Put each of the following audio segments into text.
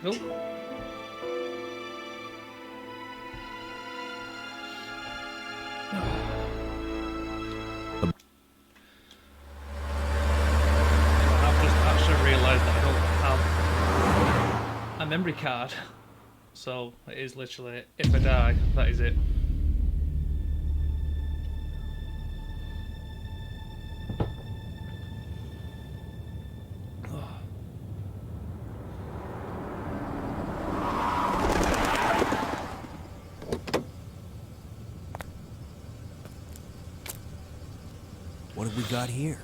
Nope. I've just actually realised that I don't have a memory card. So it is literally, if I die, that is it. What have we got here?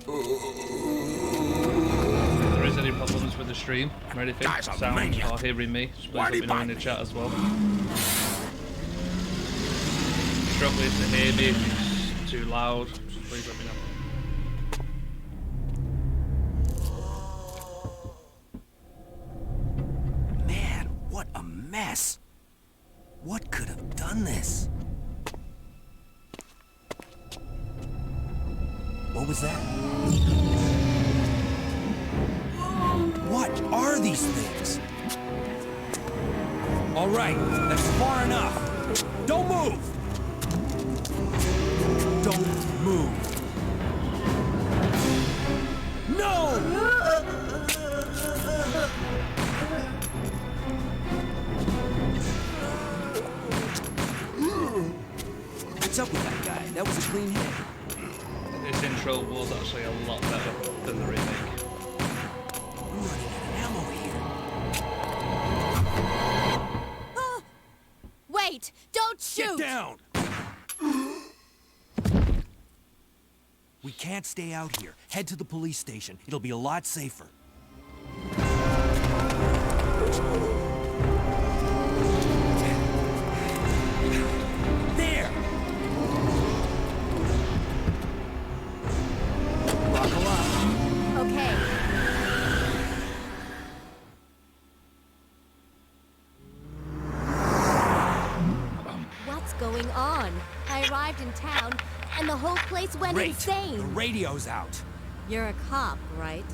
If there is any problems with the stream or anything, sound or hearing me, just please let me know in the chat as well. Struggling to hear me, if it's too loud, just please let me know. Man, what a mess! What could have done this? What was that? What are these things? All right, that's far enough. Don't move! Don't move. No! What's up with that guy? That was a clean hit. This intro was actually a lot better than the remake. I'm running out of ammo here. Wait! Don't shoot! Get down! We can't stay out here. Head to the police station. It'll be a lot safer. There! Buckle up. Okay. What's going on? I arrived in town, and the whole place went Great. insane. The radio's out. You're a cop, right?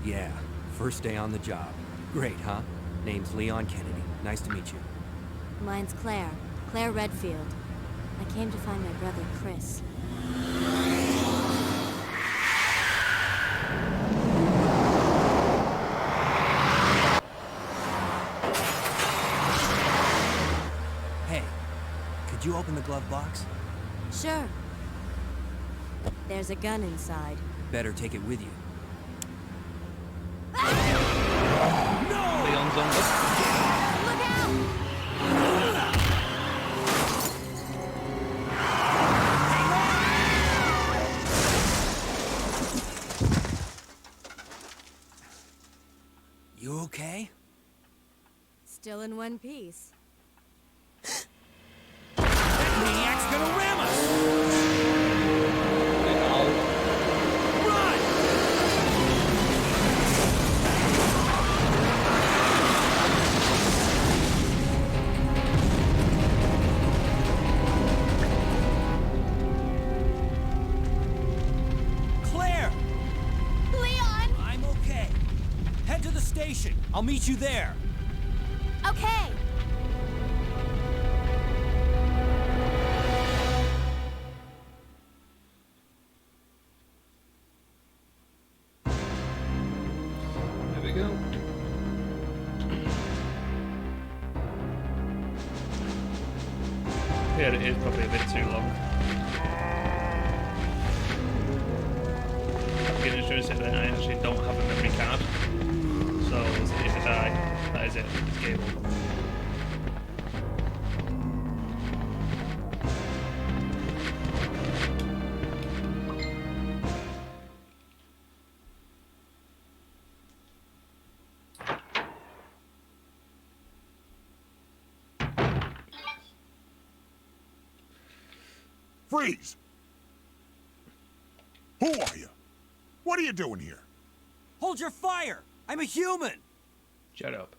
Yeah, first day on the job. Great, huh? Name's Leon Kennedy. Nice to meet you. Mine's Claire. Claire Redfield. I came to find my brother, Chris. Hey, could you open the glove box? Sure. There's a gun inside. Better take it with you. Leon's on this. Look out! You okay? Still in one piece. That maniac's gonna ram us! Run! Claire! Leon! I'm okay. Head to the station. I'll meet you there. Okay! There we go. Yeah, it is probably a bit too long. I'm getting insurance that I actually don't have a memory card. So if I die, that is it. It's game over. Freeze! Who are you? What are you doing here? Hold your fire! I'm a human! Shut up.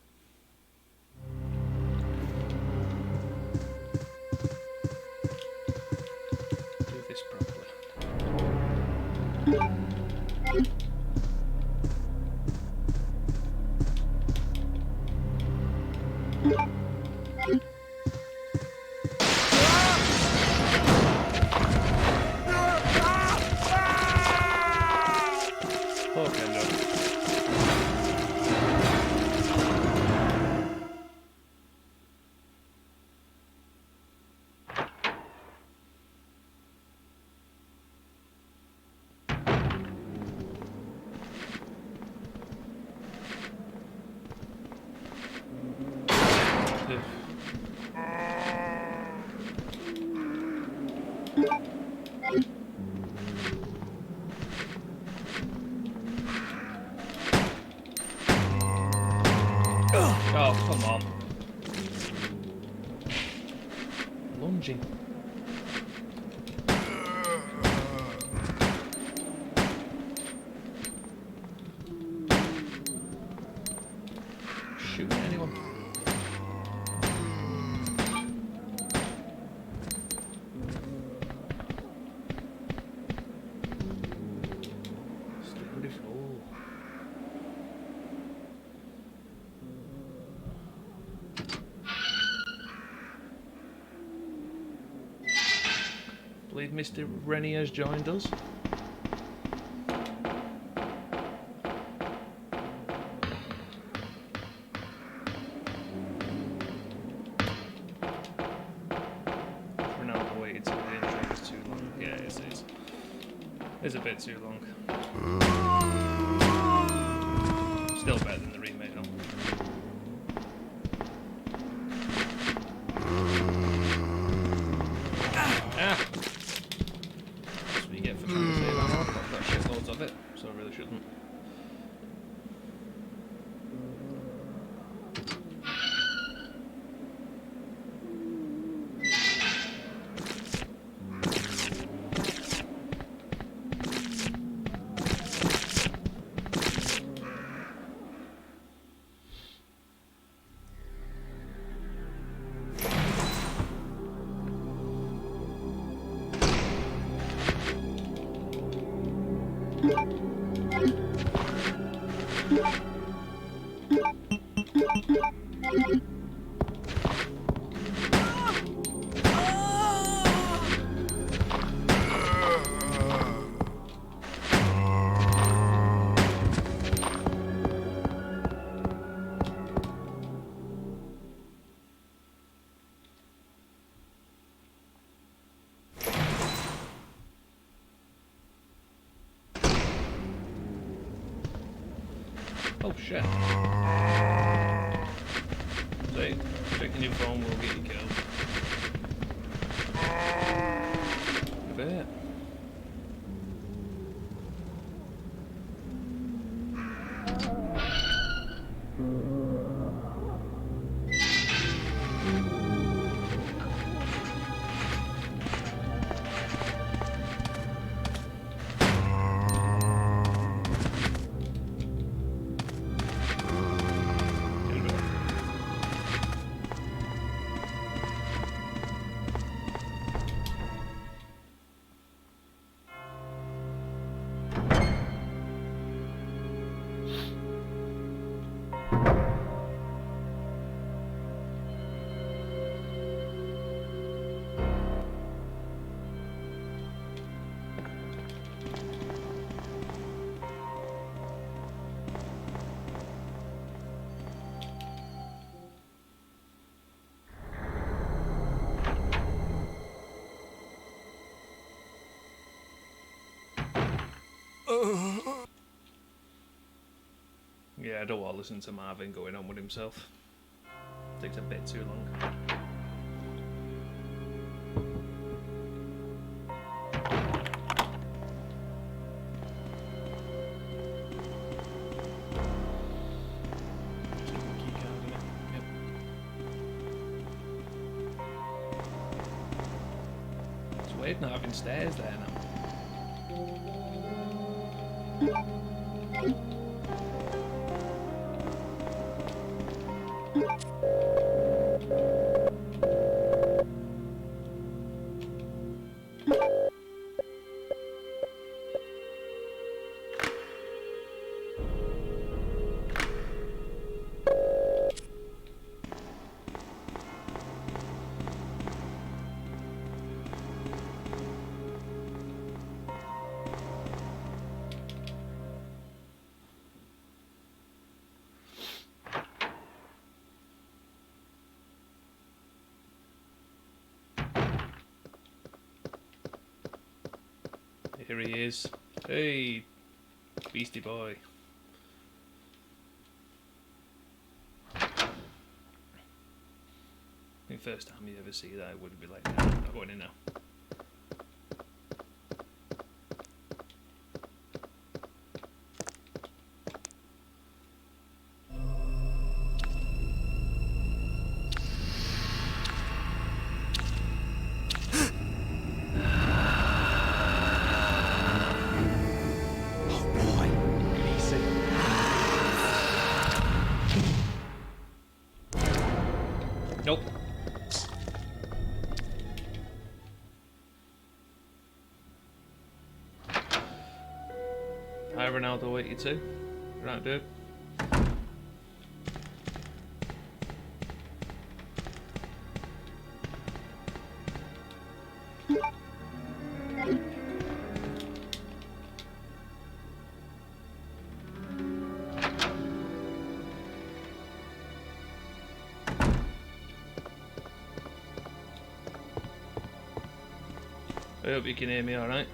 Poor Kendra. Oh, come on. Lunging. Shooting at anyone. Slippery floor. I believe Mr. Rennie has joined us. For now, I've waited till the intro is too long. Yeah, it is. It's a bit too long. Still better than the remake, though. Ah! That's what you get for trying to say that now. I've got shitloads of it, so I really shouldn't. Oh shit. See, checking your phone will get you killed. I bet. Yeah, I don't want to listen to Marvin going on with himself. Takes a bit too long. It's weird not having stairs there now. Here he is. Hey, Beastie Boy. I think first time you ever see that, it would be like, nah, I'm not going in now. Nope. Hi Ronaldo 82. Right, dude. I hope you can hear me alright.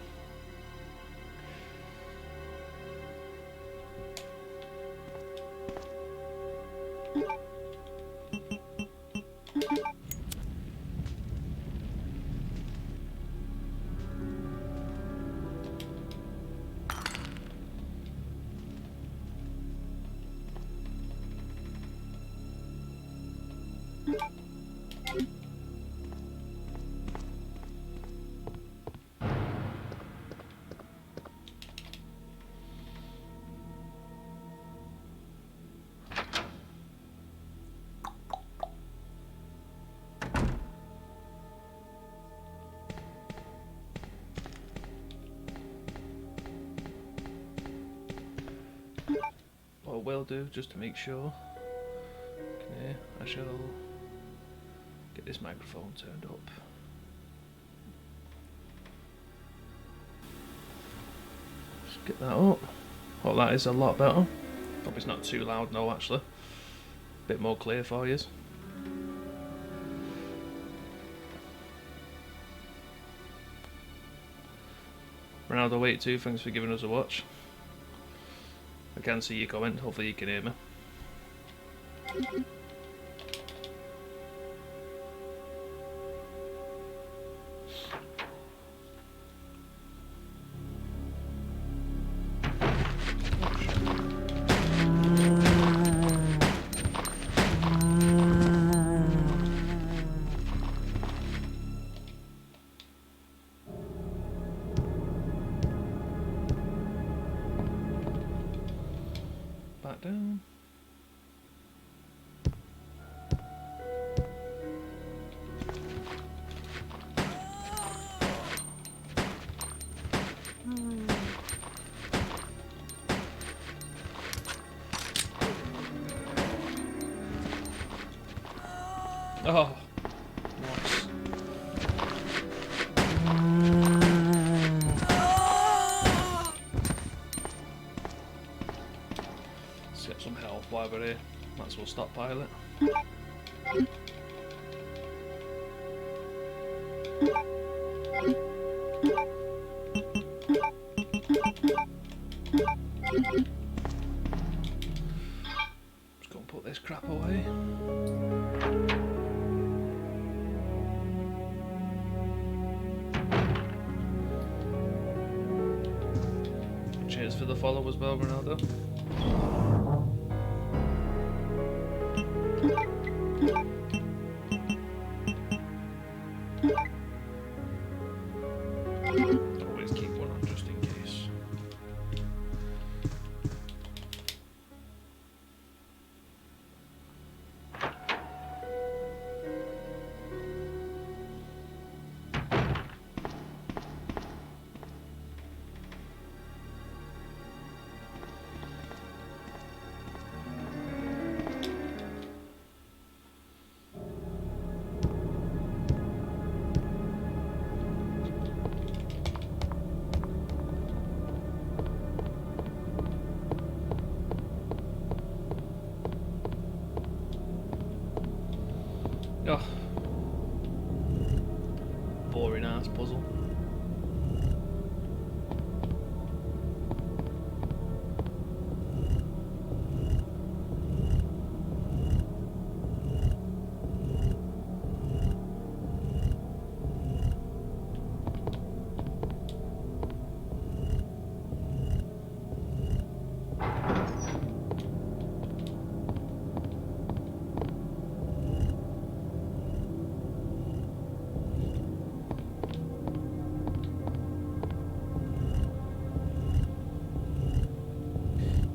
What we'll do, just to make sure, okay, I shall get this microphone turned up. Just get that up. Oh, that is a lot better. Hope it's not too loud, no, actually. Bit more clear for you. Ronaldo 82, thanks for giving us a watch. I can see your comment, hopefully you can hear me. Back down. Oh, nice. Let's get some health while we're here. Might as well stockpile it. Just go and put this crap away. Cheers for the follow as well, Ronaldo. Always keep one on just in case. Oh. Boring ass puzzle.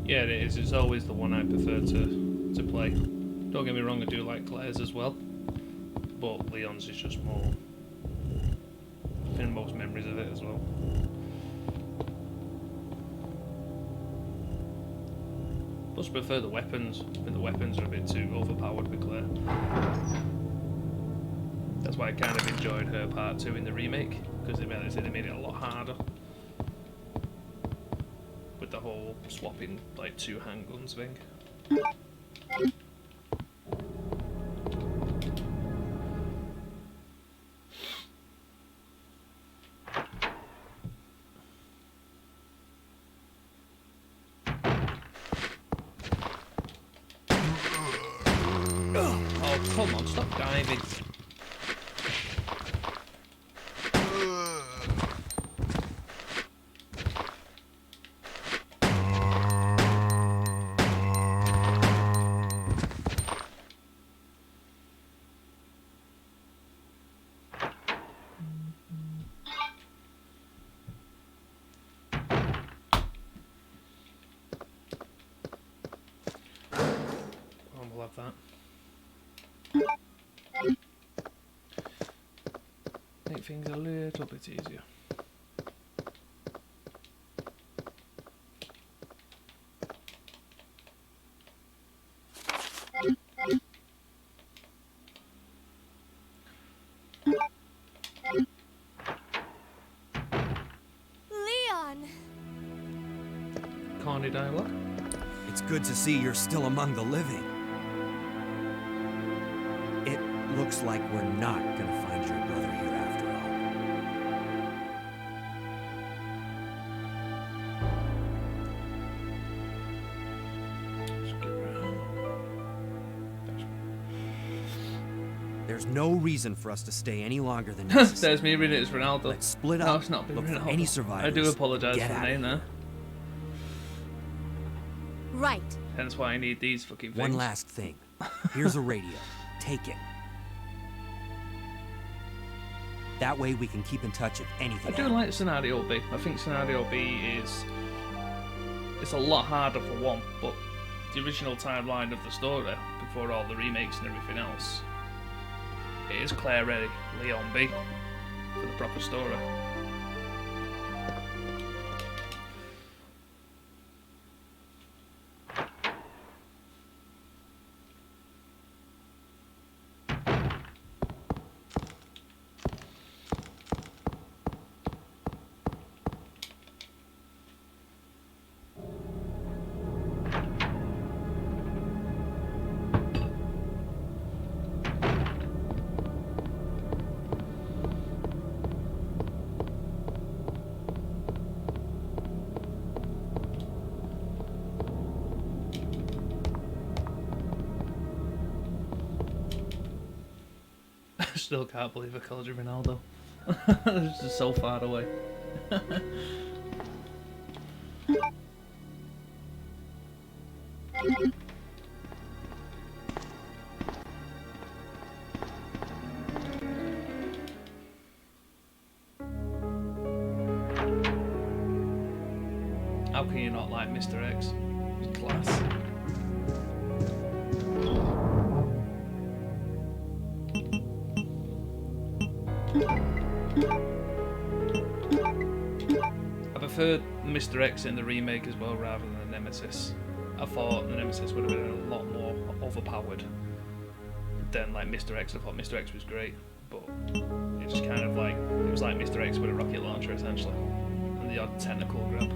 Yeah, it is. It's always the one I prefer to play. Don't get me wrong, I do like Claire's as well, but Leon's is just more in most memories of it as well. Plus, I prefer the weapons. I think the weapons are a bit too overpowered with Claire. That's why I kind of enjoyed her part 2 in the remake, because they made it a lot harder. With the whole swapping like 2 handguns thing. Oh, come on, stop diving. Oh, we'll have that. Make things a little bit easier. Leon! Corny dialogue. It's good to see you're still among the living. It looks like we're not gonna find your brother here after all. Skip around. There's no reason for us to stay any longer than necessary. There's me reading it as Ronaldo. Let's split up. No, it's not been Look for Ronaldo. any survivors. I do apologise Get for the out of name here. there. Right. Hence why I need these fucking things. One last thing. Here's a radio. Take it. That way we can keep in touch if anything I do happens. like Scenario B. I think Scenario B is... It's a lot harder for one, but the original timeline of the story, before all the remakes and everything else, it is Claire A, Leon B, for the proper story. I still can't believe I called you Ronaldo. It's just so far away. How can you not like Mr. X? He's class. I preferred Mr. X in the remake as well rather than the Nemesis. I thought the Nemesis would have been a lot more overpowered than like Mr. X. I thought Mr. X was great, but it just kind of like, it was like Mr. X with a rocket launcher essentially, and the odd tentacle grab.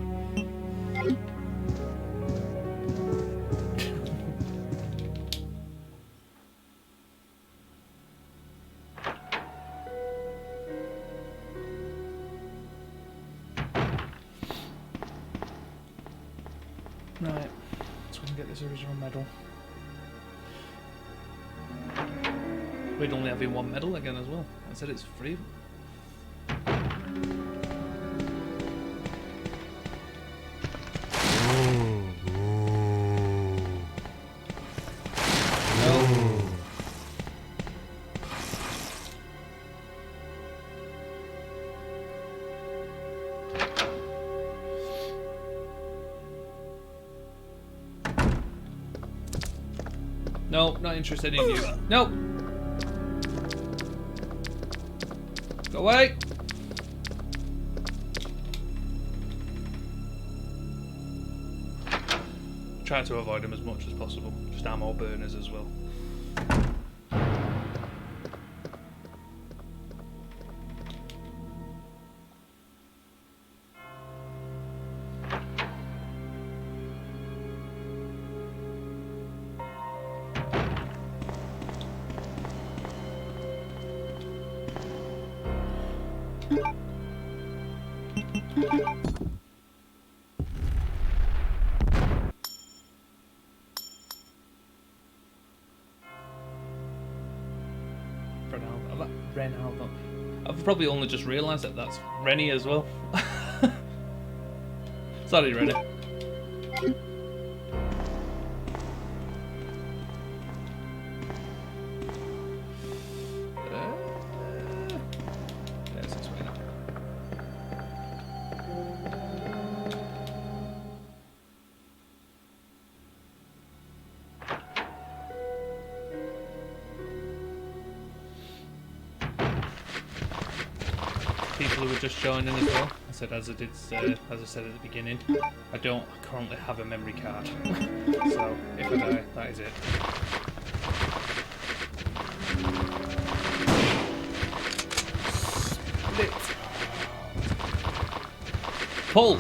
Right, so we can get this original medal. We'd only have one medal again as well. I said it's free. No, not interested in you. No. Go away. Try to avoid them as much as possible. Just ammo burners as well. Renaldo. I've probably only just realised that that's Rennie as well. Sorry, Rennie. There's this way now. People who are just joining as well. I said as I said at the beginning, I don't currently have a memory card. So if I die, that is it. Pull!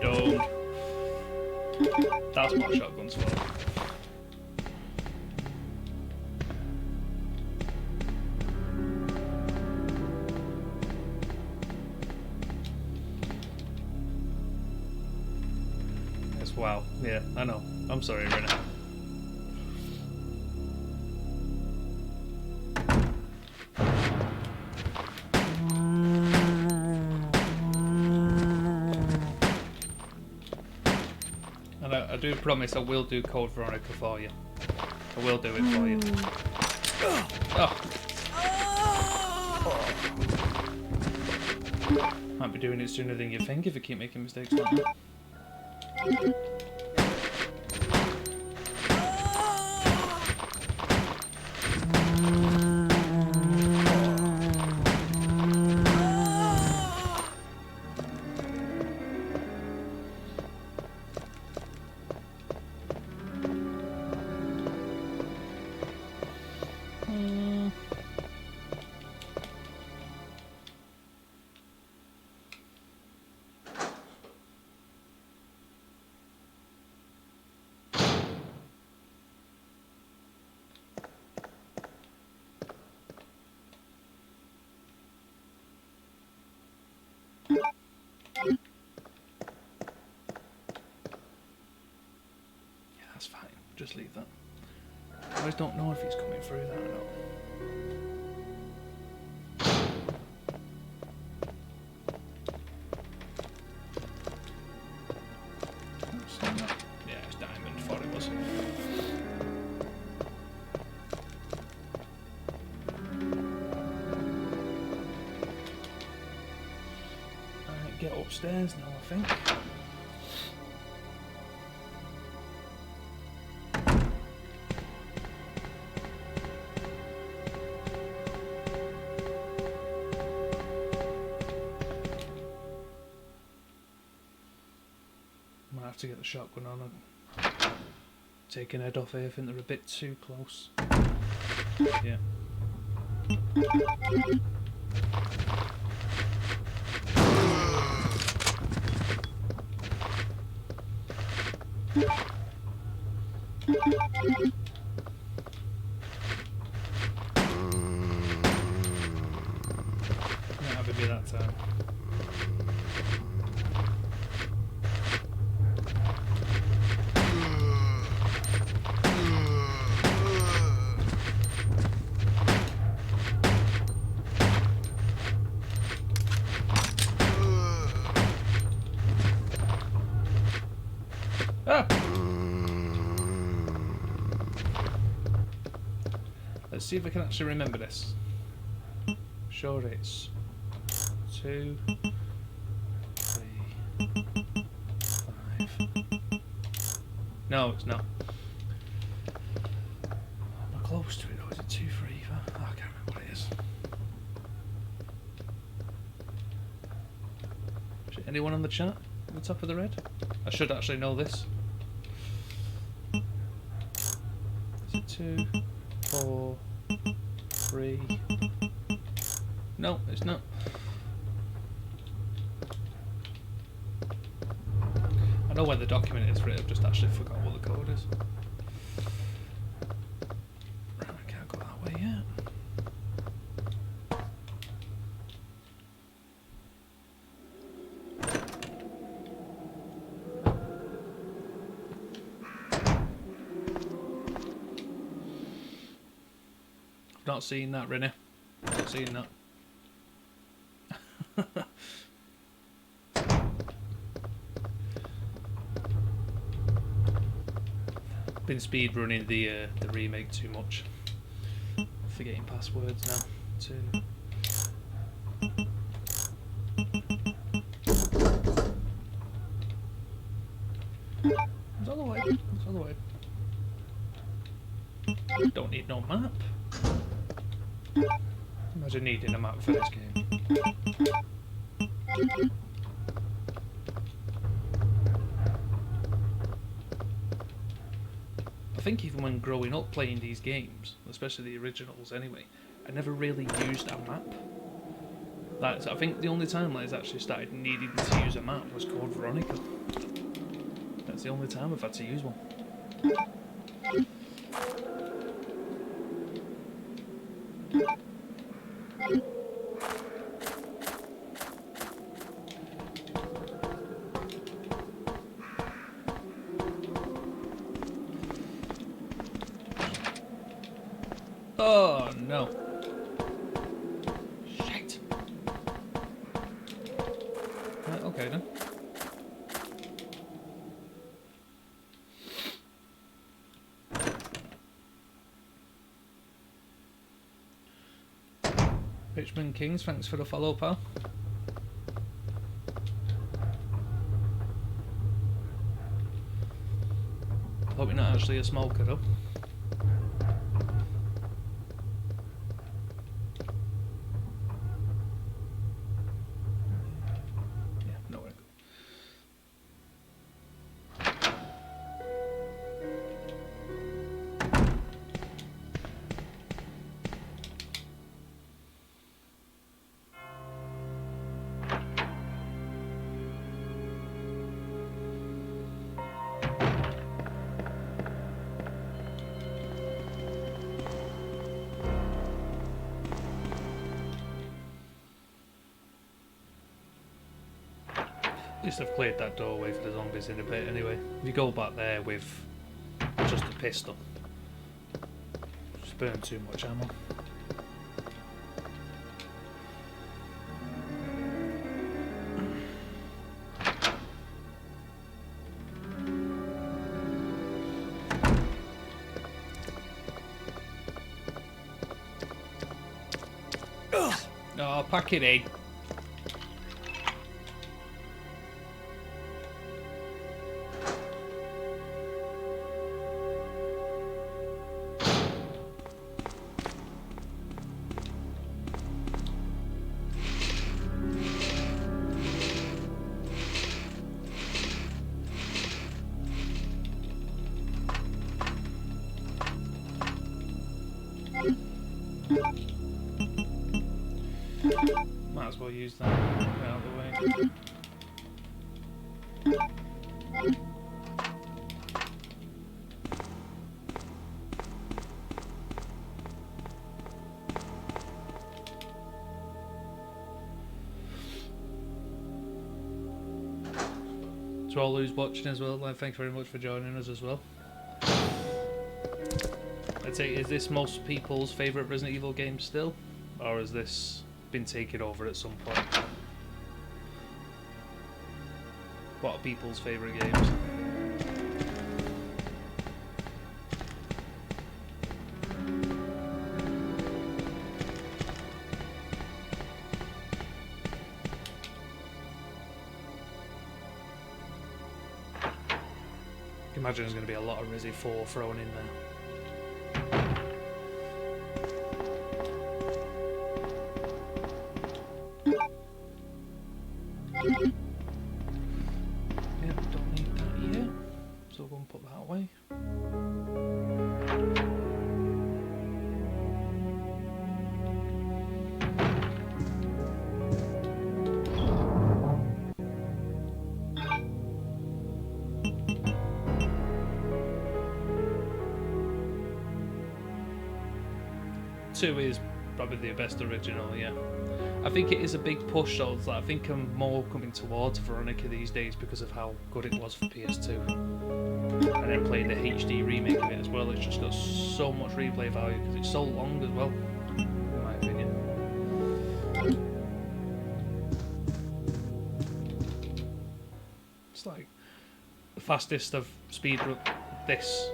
Don't. That's what shotgun's for. Yes, wow. Yeah, I know. I'm sorry, Renee. And I do promise I will do Code Veronica for you. I will do it for you. Oh. Might be doing it sooner than you think if I keep making mistakes like that. That's fine. Just leave that. I always don't know if he's coming through that or not. Yeah, it's diamond. Thought it was. Alright, get upstairs now, I think. Have to get the shotgun on and take an head off here. I think they're a bit too close. Yeah. Not having me that time. Ah! Let's see if I can actually remember this. Sure, it's 2. 2, 3, 5. No, it's not. Am I close to it, or is it 2 for either? Oh, I can't remember what it is. Is it anyone on the chat at the top of the red? I should actually know this. Is it 2, 4, 3? No, it's not. I know where the document is for it, I've just actually forgot what the code is. Right, I can't go that way yet. I've not seen that, Rennie. Not seen that. Been speed running the remake too much. Forgetting passwords now. 2. It's all the way. It's all the way. Don't need no map. Imagine needing a map for this game. I think even when growing up playing these games, especially the originals anyway, I never really used a map. I think the only time I actually started needing to use a map was Code Veronica. That's the only time I've had to use one. Oh no. Shit. Right, okay then. Richmond Kings, thanks for the follow, pal. Hope you're not actually a smoker though. At least I've cleared that doorway for the zombies in a bit anyway. If you go back there with just a pistol, just burn too much ammo. Oh, pack it in. Might as well use that out of the way. To all who's watching as well, thank you very much for joining us as well. I'd say, is this most people's favourite Resident Evil game still? Or has this been taken over at some point? What are people's favourite games? imagine there's going to be a lot of Resi 4 thrown in there. Yeah, don't need that yet, so we'll go and put that away. Two is probably the best original, yeah. I think it is a big push though. Like, I think I'm more coming towards Veronica these days because of how good it was for PS2. And then playing the HD remake of it as well, it's just got so much replay value because it's so long as well, in my opinion. It's like the fastest of speedrun this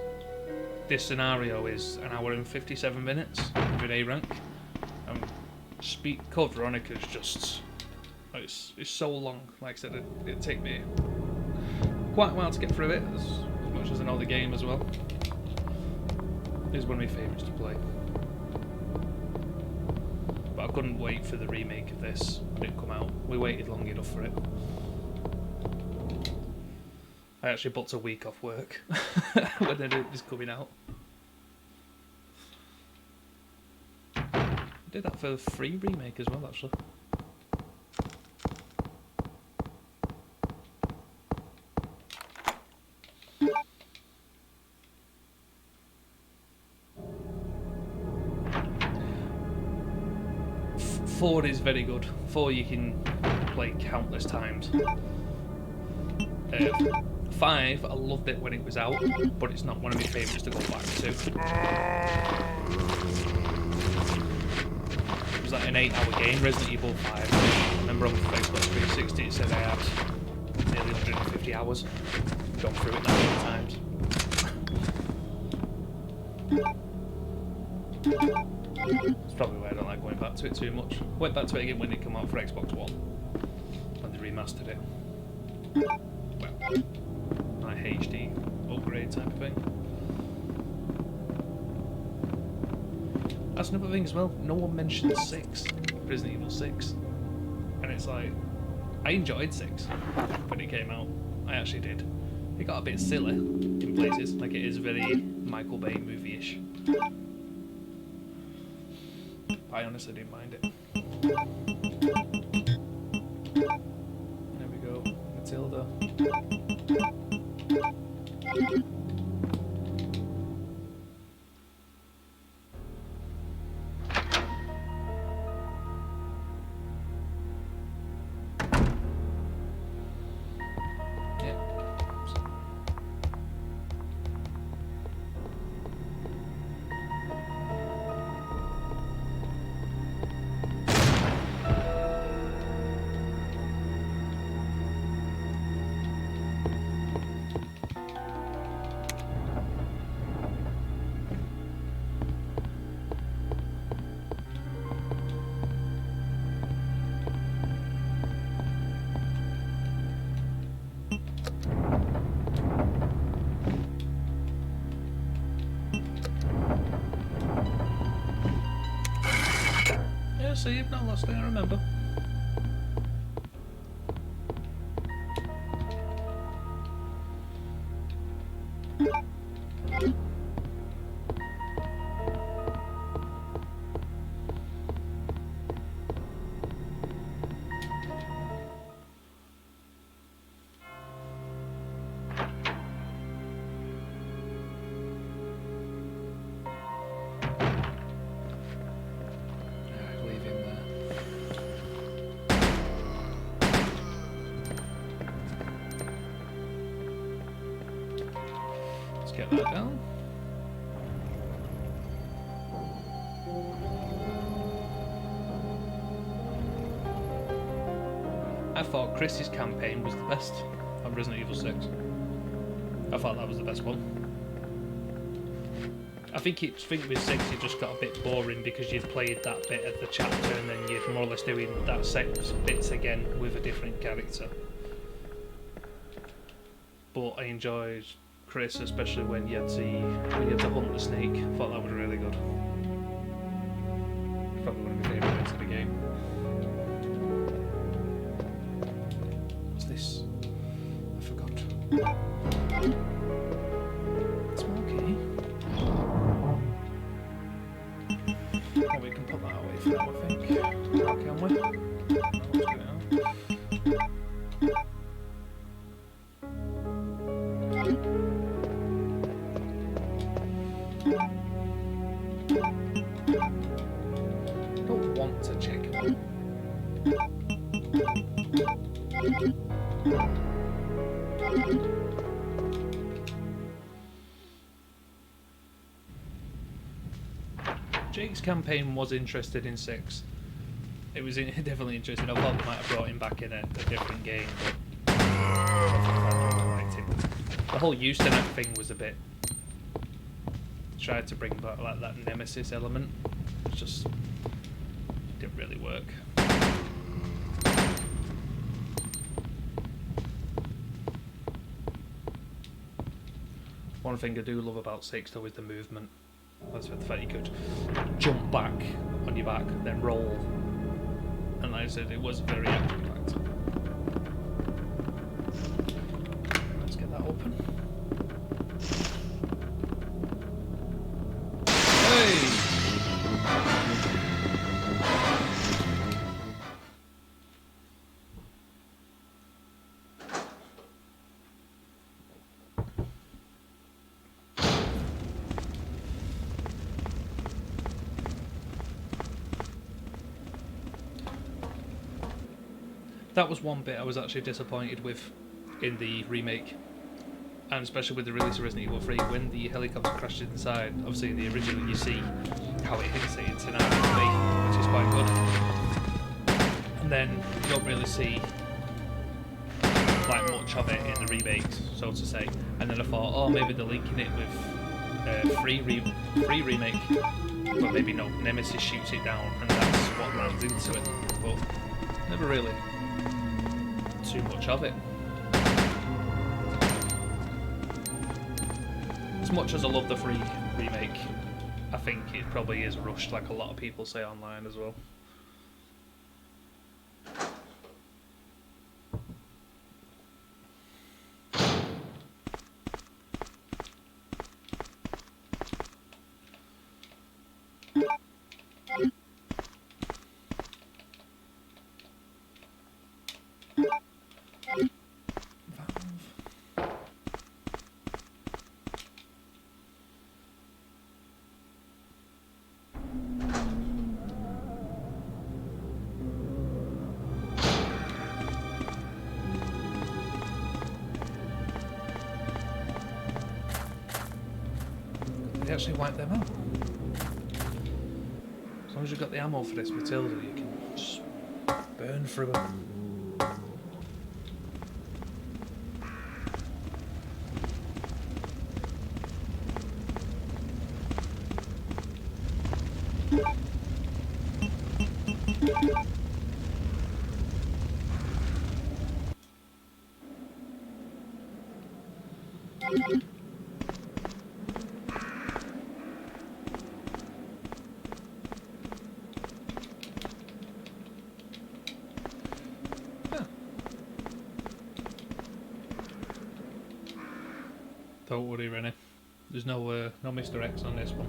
scenario is 1 hour and 57 minutes with A rank. Code Veronica is just it's so long. Like I said, it'd take me quite a while to get through it, as much as I know the game as well. It's one of my favourites to play, but I couldn't wait for the remake of this when it come out. We waited long enough for it. I actually booked a week off work when it was coming out. Did that for the free remake as well, actually. Four is very good. 4 you can play countless times. 5, I loved it when it was out, but it's not one of my favourites to go back to. It was like an 8-hour game, Resident Evil 5. I remember on Xbox 360 it said I had nearly 150 hours. Gone through it that many times. It's probably why I don't like going back to it too much. Went back to it again when it came out for Xbox One, when they remastered it. Well, like HD upgrade type of thing. That's another thing as well. No one mentioned 6, Resident Evil 6, and it's like I enjoyed 6 when it came out. I actually did. It got a bit silly in places, like it is very Michael Bay movie-ish. I honestly didn't mind it. There we go, Matilda. So you've not lost it, I remember. Get that down. I thought Chris's campaign was the best on Resident Evil 6. I thought that was the best one. I think with 6 it just got a bit boring because you'd played that bit of the chapter and then you're more or less doing that 6 bits again with a different character. But I enjoyed Chris, especially when you had to hunt the snake. I thought that was really good. Probably one of my favourite bits of the game. What's this? I forgot. Smoky. Oh, we can put that away for now, I think. Can we? Don't want to check it. Jake's campaign was interested in 6. It was definitely interesting. I thought they might have brought him back in a different game, but I liked him. The whole Eustanak thing was a bit... tried to bring back like that Nemesis element. It just didn't really work. One thing I do love about 6 though is the movement. That's the fact you could jump back on your back, then roll. And like I said, it was very action-packed. Let's get that open. Hey! That was one bit I was actually disappointed with in the remake, and especially with the release of Resident Evil 3, when the helicopter crashed inside. Obviously in the original you see how it hits it into an RV, which is quite good, and then you don't really see like much of it in the remake, so to say. And then I thought, oh, maybe they're linking it with free remake, but maybe no, Nemesis shoots it down and that's what lands into it, but never really too much of it. As much as I love the 3 remake, I think it probably is rushed, like a lot of people say online as well. They actually wipe them out. As long as you've got the ammo for this Matilda, you can just burn through them. Don't worry, Rennie. There's no Mr. X on this one.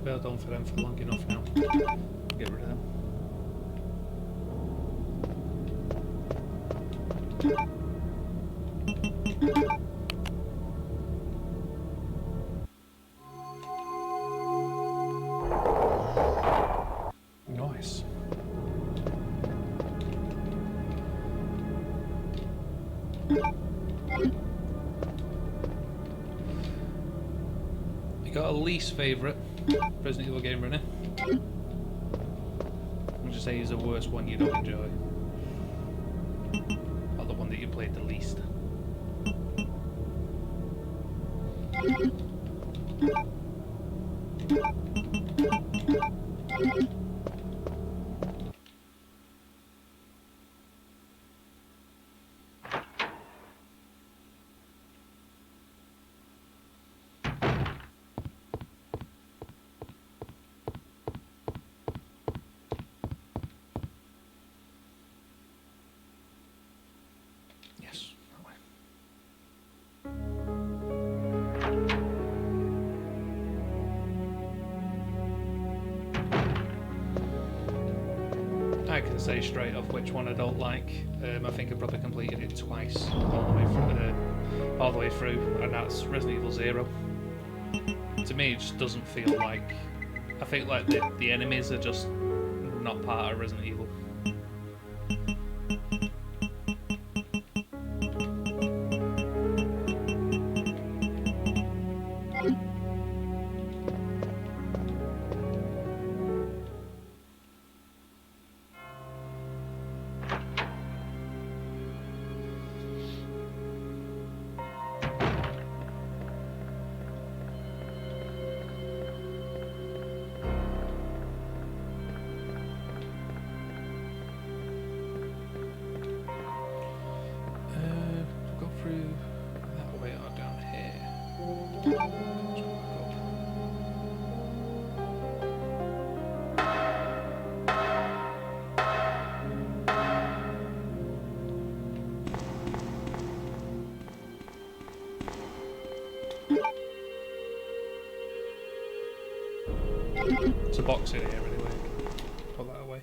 Well done for them for long enough now. Get rid of them. Nice. You got a least favourite Resident Evil game running? I'll just say he's the worst one you don't enjoy. Or the one that you played the least. Yes, that way. I can say straight off which one I don't like. I think I probably completed it twice, all the way through, and that's Resident Evil 0. To me, it just doesn't feel like. I think like the enemies are just not part of Resident Evil. Go through that way or down here. It's a box in here anyway. Put that away.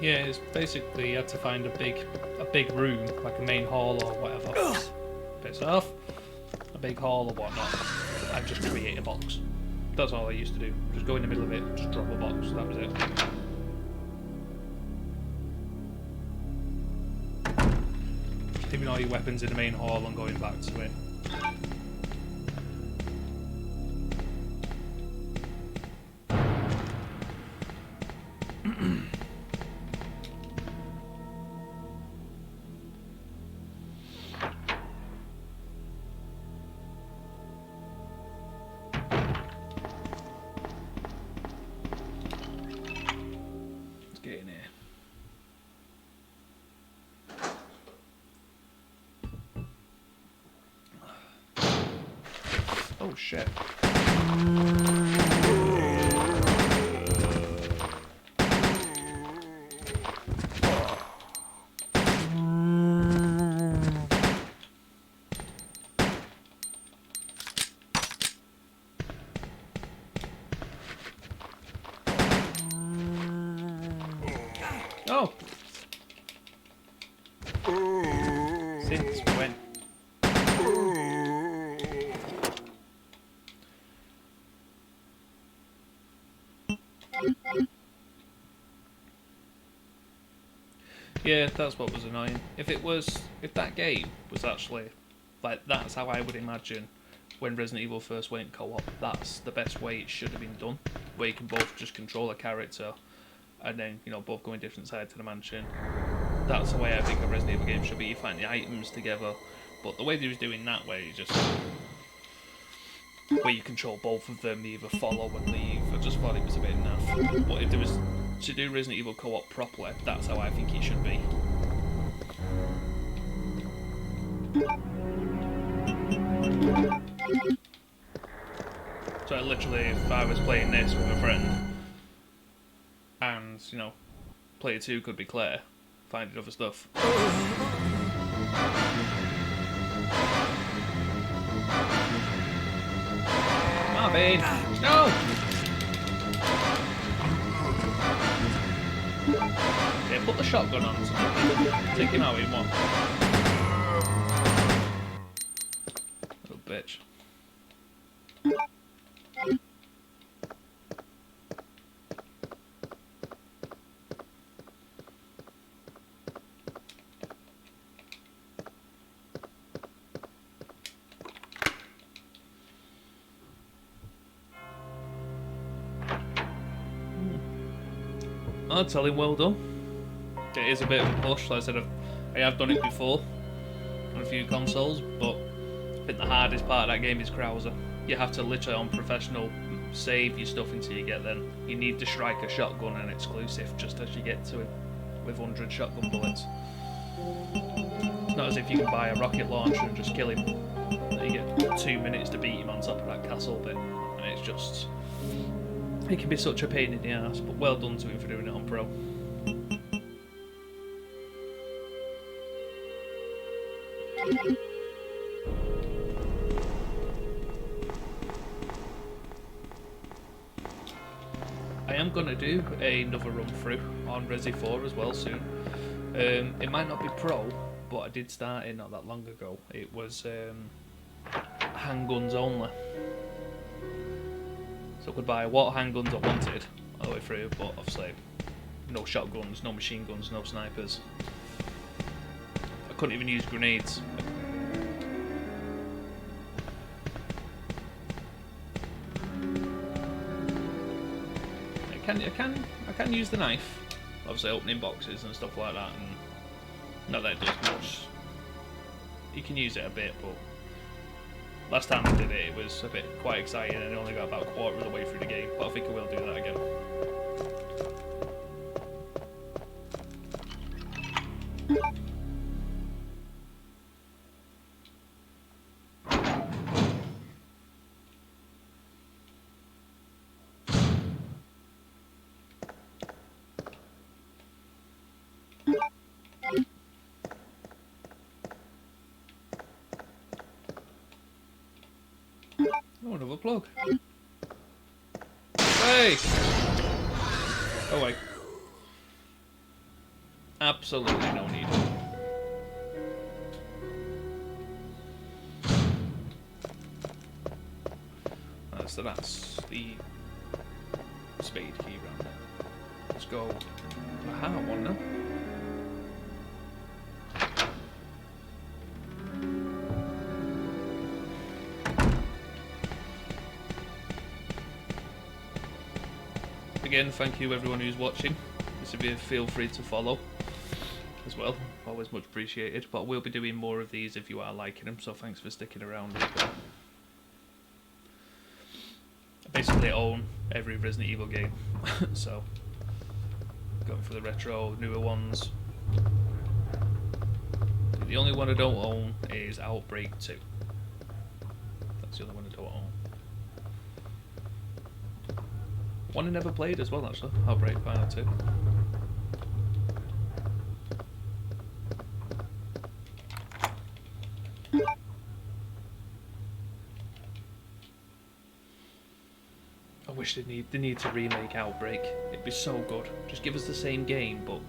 Yeah, it's basically you had to find a big room, like a main hall or whatever. Piss off. A big hall or whatnot, and just create a box. That's all I used to do. Just go in the middle of it, just drop a box. That was it. Leaving all your weapons in the main hall and going back to it. Get in here. Oh shit. Oh! Since when? Yeah, that's what was annoying. If that game was actually, like, that's how I would imagine when Resident Evil first went co-op, that's the best way it should have been done, where you can both just control a character and then, you know, both go in different sides of the mansion. That's the way I think a Resident Evil game should be. You find the items together, but the way they was doing that way, just where you control both of them, either follow and leave, I just thought it was a bit naff. But if there was to do Resident Evil co-op properly, that's how I think it should be. So literally, if I was playing this with a friend, and you know, player 2 could be Claire, finding other stuff. Marvin, no! Okay, put the shotgun on. So take him out in one. Little bitch. I'll tell him well done. It is a bit of a push, like I said, I have done it before on a few consoles, but I think the hardest part of that game is Krauser. You have to literally on professional save your stuff until you get them. You need to strike a shotgun and exclusive just as you get to him with 100 shotgun bullets. It's not as if you can buy a rocket launcher and just kill him. You get 2 minutes to beat him on top of that castle bit, and it's just... It can be such a pain in the ass, but well done to him for doing it on Pro. I am going to do another run through on Resi 4 as well soon. It might not be Pro, but I did start it not that long ago. It was handguns only. So I could buy what handguns I wanted all the way through, but obviously no shotguns, no machine guns, no snipers. I couldn't even use grenades. I can use the knife, obviously opening boxes and stuff like that, and not that it does much. You can use it a bit, but last time I did it, it was a bit quite exciting, and I only got about a quarter of the way through the game, but I think I will do that again. Oh, another plug. Hey! Oh wait. Absolutely no need. So that's the spade key round. Let's go the heart one now. Again, thank you everyone who's watching. Feel free to follow as well, always much appreciated, but we'll be doing more of these if you are liking them, so thanks for sticking around as well. I basically own every Resident Evil game, so going for the retro, newer ones. The only one I don't own is Outbreak 2. That's the only one I don't own. One I never played as well, actually. Outbreak Final 2. I wish they need to remake Outbreak. It'd be so good. Just give us the same game, but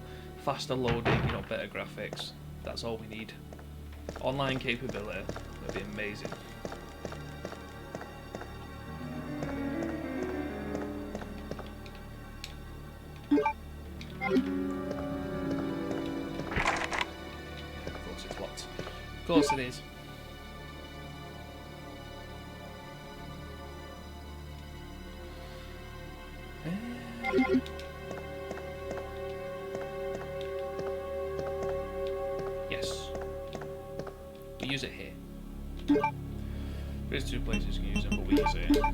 faster loading, you know, better graphics. That's all we need. Online capability. That'd be amazing. Of course it's locked. Of course it is. Yes. We use it here. There's two places you can use it, but we use it here.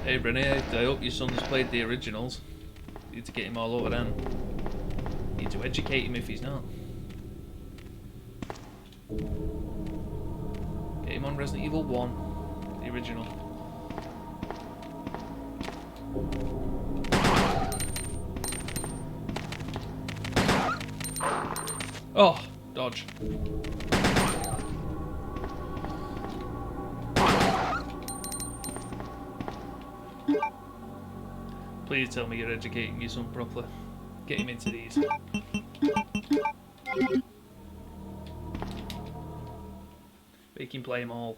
Hey Renee, I hope your son's played the originals. You need to get him all over them. You need to educate him if he's not. Get him on Resident Evil 1, the original. Oh, dodge. Please tell me you're educating your son properly. Get him into these. Make him play them all.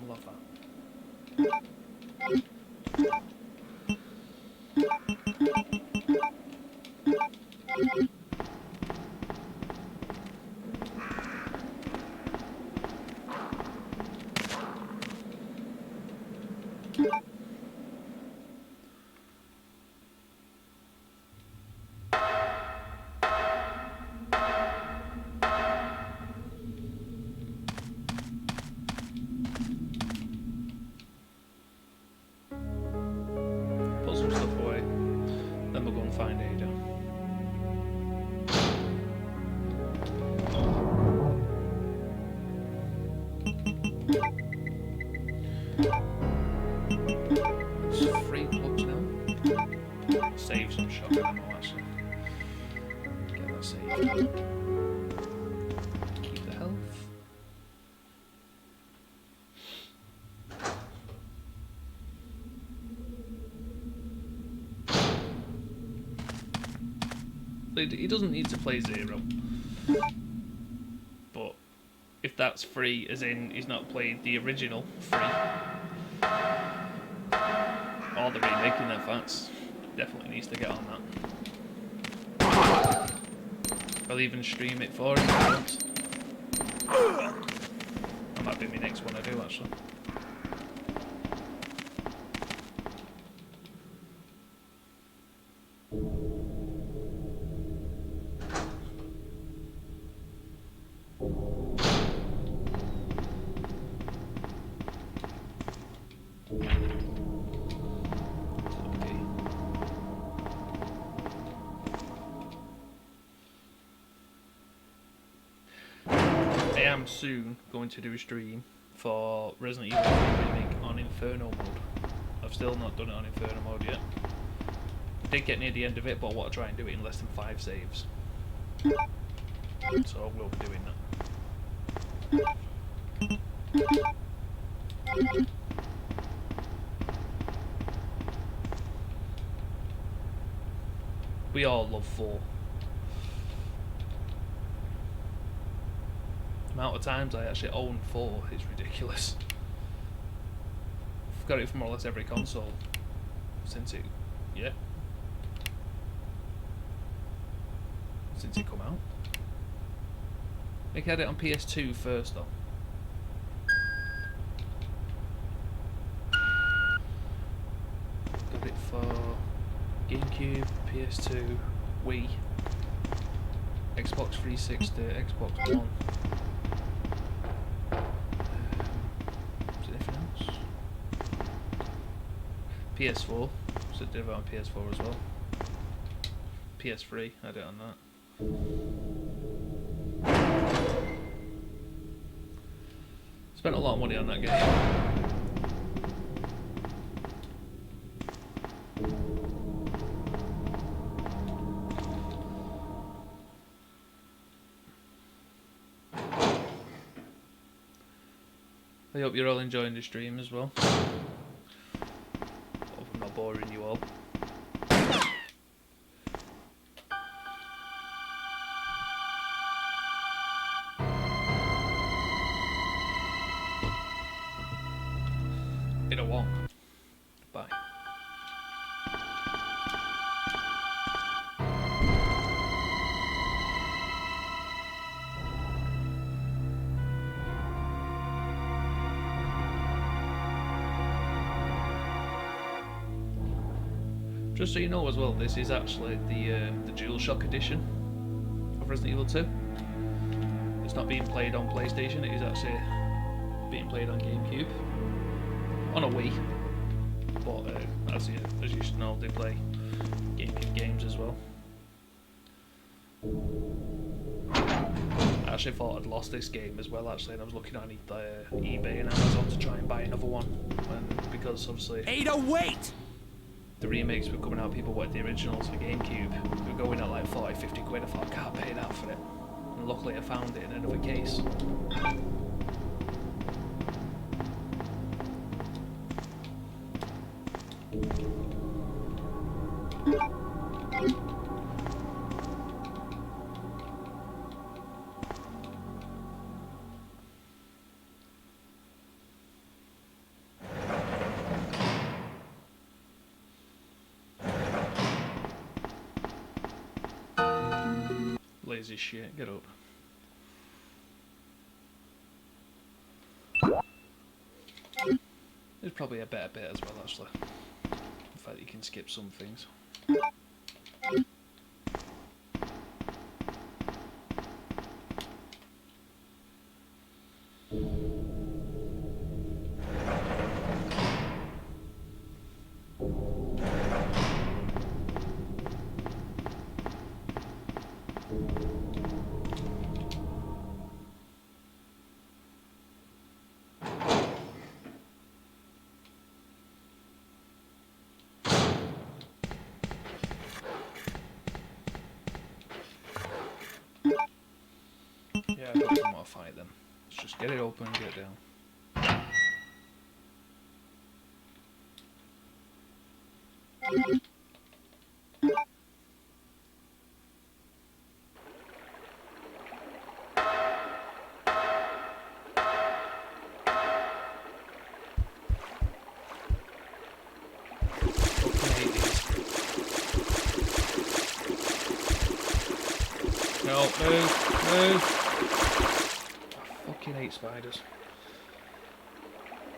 Love that. Put some stuff away. Then we'll go and find Ada. It's 3 plugs now. Save some shotgun ammo actually. Get that saved. Keep the health. He doesn't need to play 0. But if that's free, as in he's not played the original free, or the remake in that facts, definitely needs to get on that. I'll even stream it for him if he wants. That might be my next one I do actually. I am soon going to do a stream for Resident Evil 3 Remake on Inferno mode. I've still not done it on Inferno mode yet. Did get near the end of it, but I want to try and do it in less than 5 saves. So I will be doing that. We all love 4. The amount of times I actually own 4 is ridiculous. I've got it for more or less every console since it, since it come out. I think I had it on PS2 first though. Got it for GameCube, PS2, Wii, Xbox 360, Xbox One. Is there anything else? PS4, so I did it on PS4 as well. PS3, I did it on that. Spent a lot of money on that game. I hope you're all enjoying the stream as well. Hope I'm not boring you all. In a walk. Bye. Just so you know as well, this is actually the DualShock edition of Resident Evil 2. It's not being played on PlayStation, it is actually being played on GameCube. On a Wii. But as you should know, they play GameCube games as well. I actually thought I'd lost this game as well, actually, and I was looking on eBay and Amazon to try and buy another one. Because obviously... Ada, wait! The remakes were coming out, people wanted the originals for GameCube. They were going at like 40, 50 quid. I thought, I can't pay that for it. And luckily I found it in another case. Lazy shit, get up. There's probably a better bit as well, actually. The fact that you can skip some things. Yeah, I don't want to fight them. Let's just get it open and get it down. No, move! I fucking hate spiders.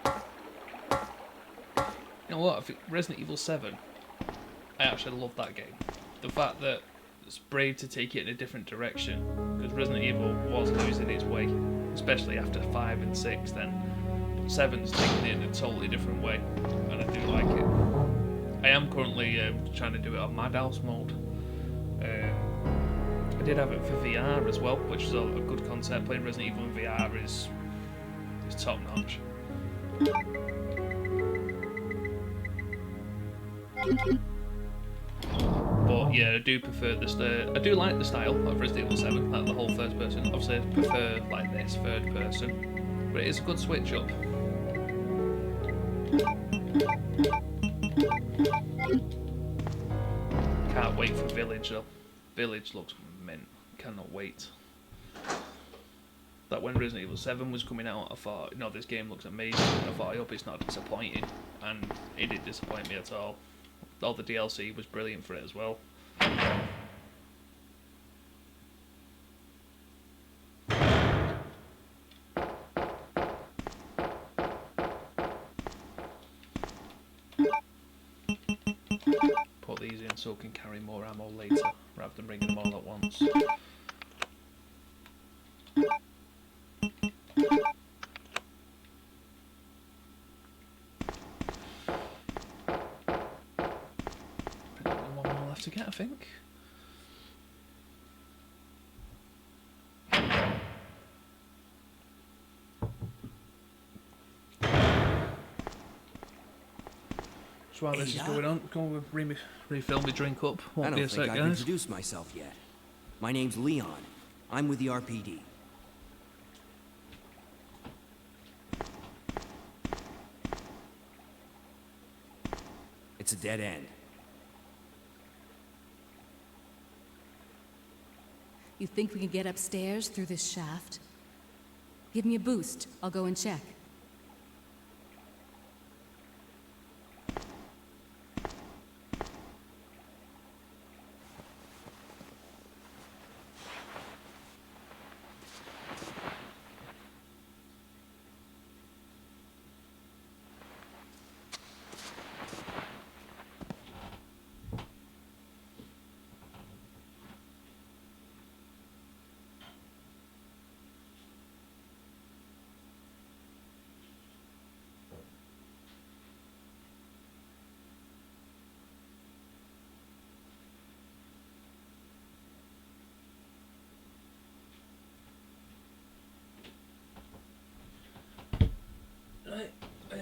You know what? I think Resident Evil 7, I actually love that game. The fact that it's brave to take it in a different direction, because Resident Evil was losing its way, especially after 5 and 6 then. But 7's taking it in a totally different way, and I do like it. I am currently trying to do it on Madhouse mode. I did have it for VR as well, which is a good concept. Playing Resident Evil in VR is top notch. But yeah, I do prefer this. I do like the style of Resident Evil 7, like the whole first person. Obviously, I prefer like this third person, but it is a good switch up. Can't wait for Village though. Village looks mint. Cannot wait. That when Resident Evil 7 was coming out, I thought, no, this game looks amazing. I thought, I hope it's not disappointing, and it didn't disappoint me at all. All the DLC was brilliant for it as well. Put these in so I can carry more ammo later, rather than bringing them all at once. One more left to get, I think. So while this is going on, go refill my drink up. Won't I be don't a think sec, I've guys. introduced myself yet. My name's Leon. I'm with the RPD. It's a dead end. You think we can get upstairs through this shaft? Give me a boost. I'll go and check.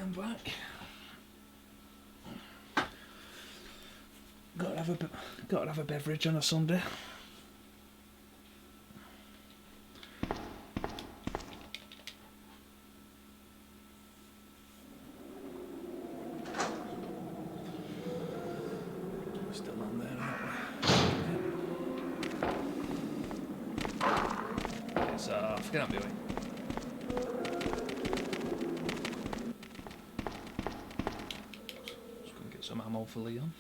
I'm back. Got to have a beverage on a Sunday. Still on there, aren't we? It's forget out my way. Just gonna get some ammo for Leon.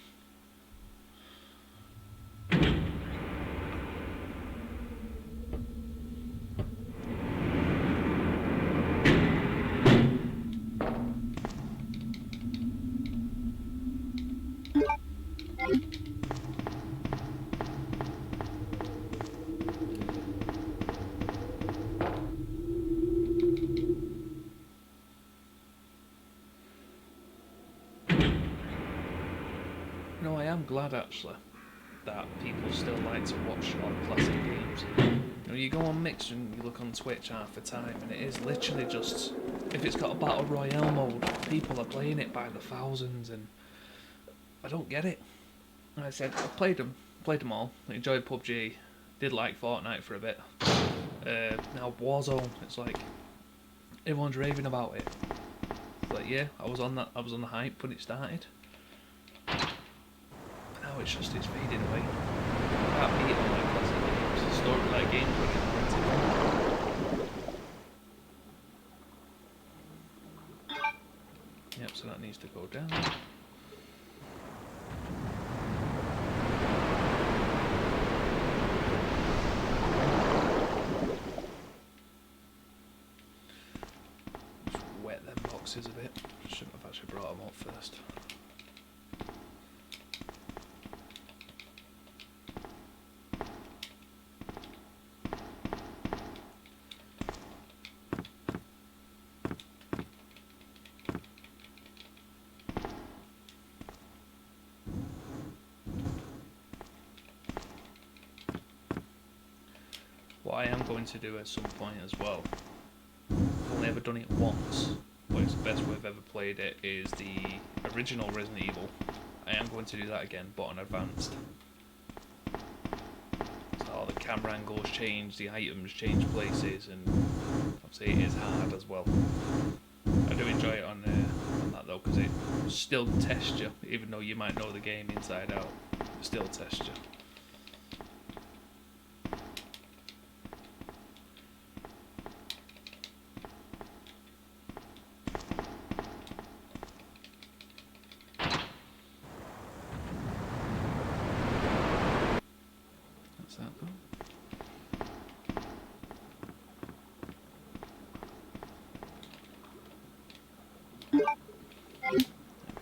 No, I am glad actually that people still like to watch old classic games. You know, you go on Mix and you look on Twitch half the time, and it is literally just, if it's got a battle royale mode, people are playing it by the thousands, and I don't get it. And I said I played them all. I enjoyed PUBG, did like Fortnite for a bit. Now Warzone, it's like everyone's raving about it. It's like, yeah, I was on the hype when it started. Now it's fading away. I can't beat all my classic games, story-like games when it's Yep, so that needs to go down. Just wet them boxes a bit. Shouldn't have actually brought them up first. What I am going to do at some point as well, I've only ever done it once, but it's the best way I've ever played it, is the original Resident Evil. I am going to do that again, but on advanced. So all the camera angles change, the items change places, and obviously it is hard as well. I do enjoy it on that though, because it still tests you, even though you might know the game inside out, it still tests you.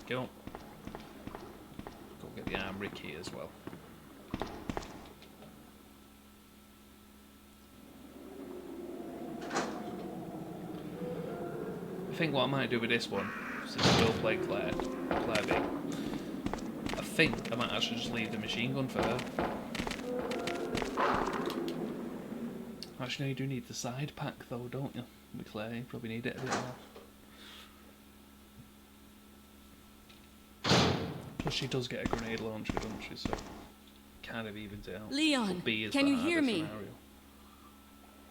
Go get the armory key as well. I think what I might do with this one, since I will play Claire B, I think I might actually just leave the machine gun for her. Actually, no, you do need the side pack though, don't you? With Claire, you probably need it a bit more. Plus she does get a grenade launcher, doesn't she? So kind of evens it out. Leon, can you hear me? Scenario.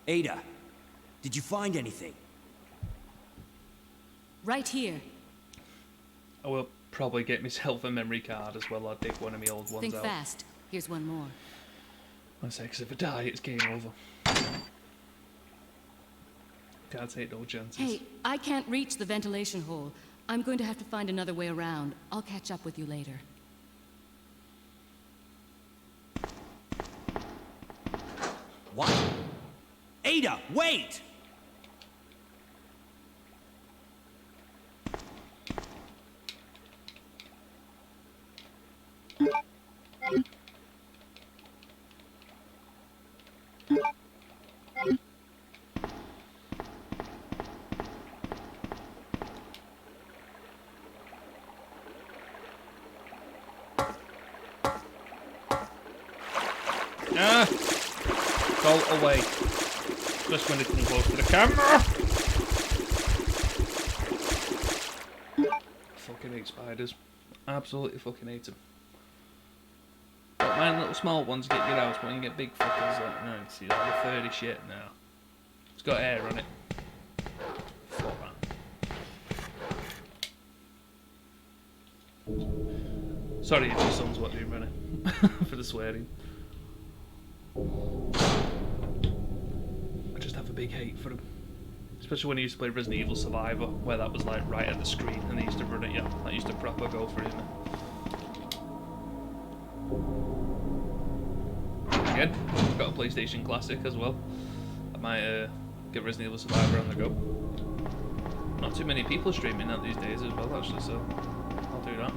Ada, did you find anything? Right here. I will probably get myself a memory card as well. I'll dig one of my old ones Think out. fast. Here's one more. I say, because if I die, it's game over. Can't take no chances. Hey, I can't reach the ventilation hole. I'm going to have to find another way around. I'll catch up with you later. What? Ada, wait! Ah! Go away. Just when it comes close to the camera. fucking hate spiders. Absolutely fucking hate them. Don't mind little small ones get your house, but when you get big fuckers, like, no, it's like the 30 shit now. It's got air on it. Fuck that. Sorry if your son's watching, running for the swearing. I just have a big hate for him. Especially when I used to play Resident Evil Survivor, where that was like right at the screen and they used to run at you. That used to proper go for him. Again, I've got a PlayStation Classic as well. I might get Resident Evil Survivor on the go. Not too many people streaming that these days as well, actually, so I'll do that.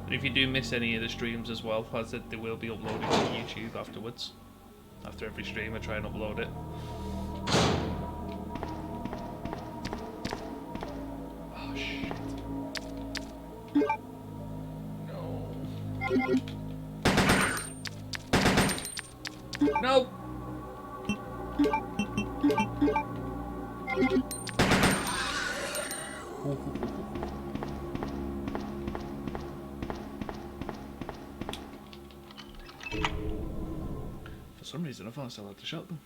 And if you do miss any of the streams as well, as I said, they will be uploaded to YouTube afterwards. After every stream, I try and upload it. Oh shit. No. No! For some reason I thought I still had to shot them.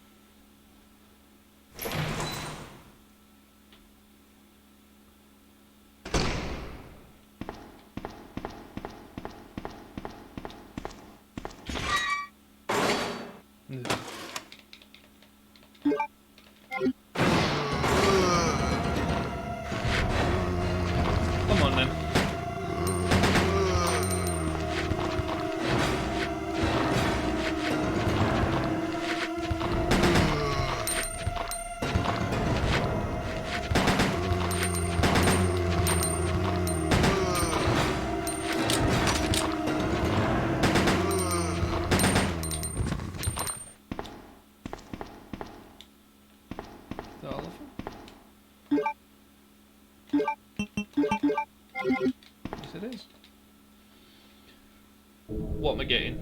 Come on then. The all of them? Yes, it is. What am I getting?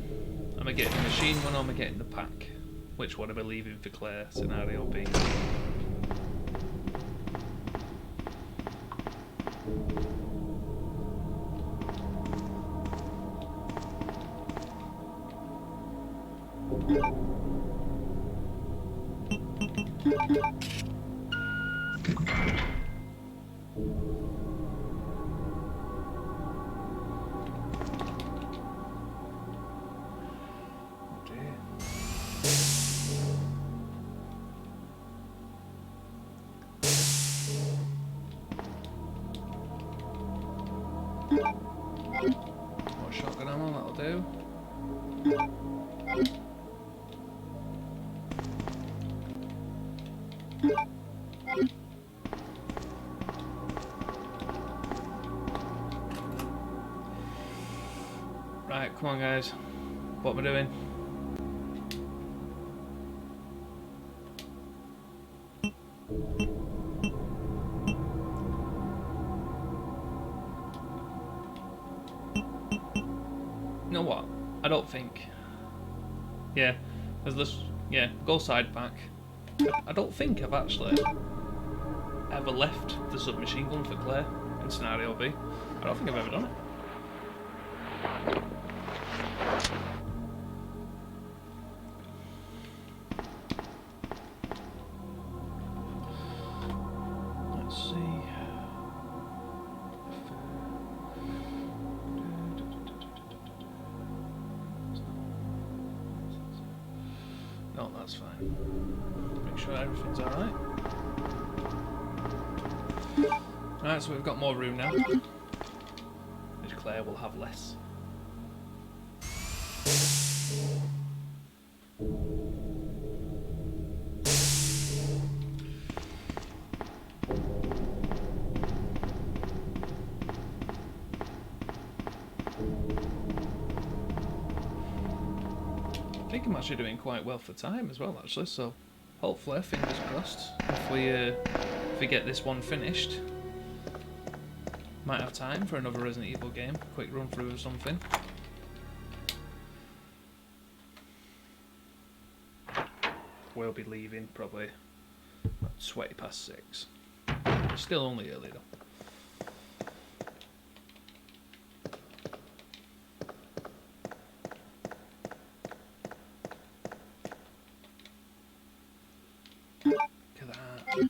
Am I getting the machine one or am I getting the pack? Which one am I leaving for Claire? Scenario B. More shotgun ammo, that'll do. Right, come on guys. What am I doing? You know what? I don't think. Yeah, there's this. Yeah, go side back. I don't think I've actually ever left the submachine gun for Claire in scenario B. I don't think I've ever done it. Let's see. No, that's fine. Make sure everything's alright. Alright, so we've got more room now. Which Claire will have less. I think I'm actually doing quite well for time as well, actually, so hopefully, fingers crossed, if we get this one finished, might have time for another Resident Evil game, quick run through or something. We'll be leaving probably 20 past 6. It's still only early though. Look at that.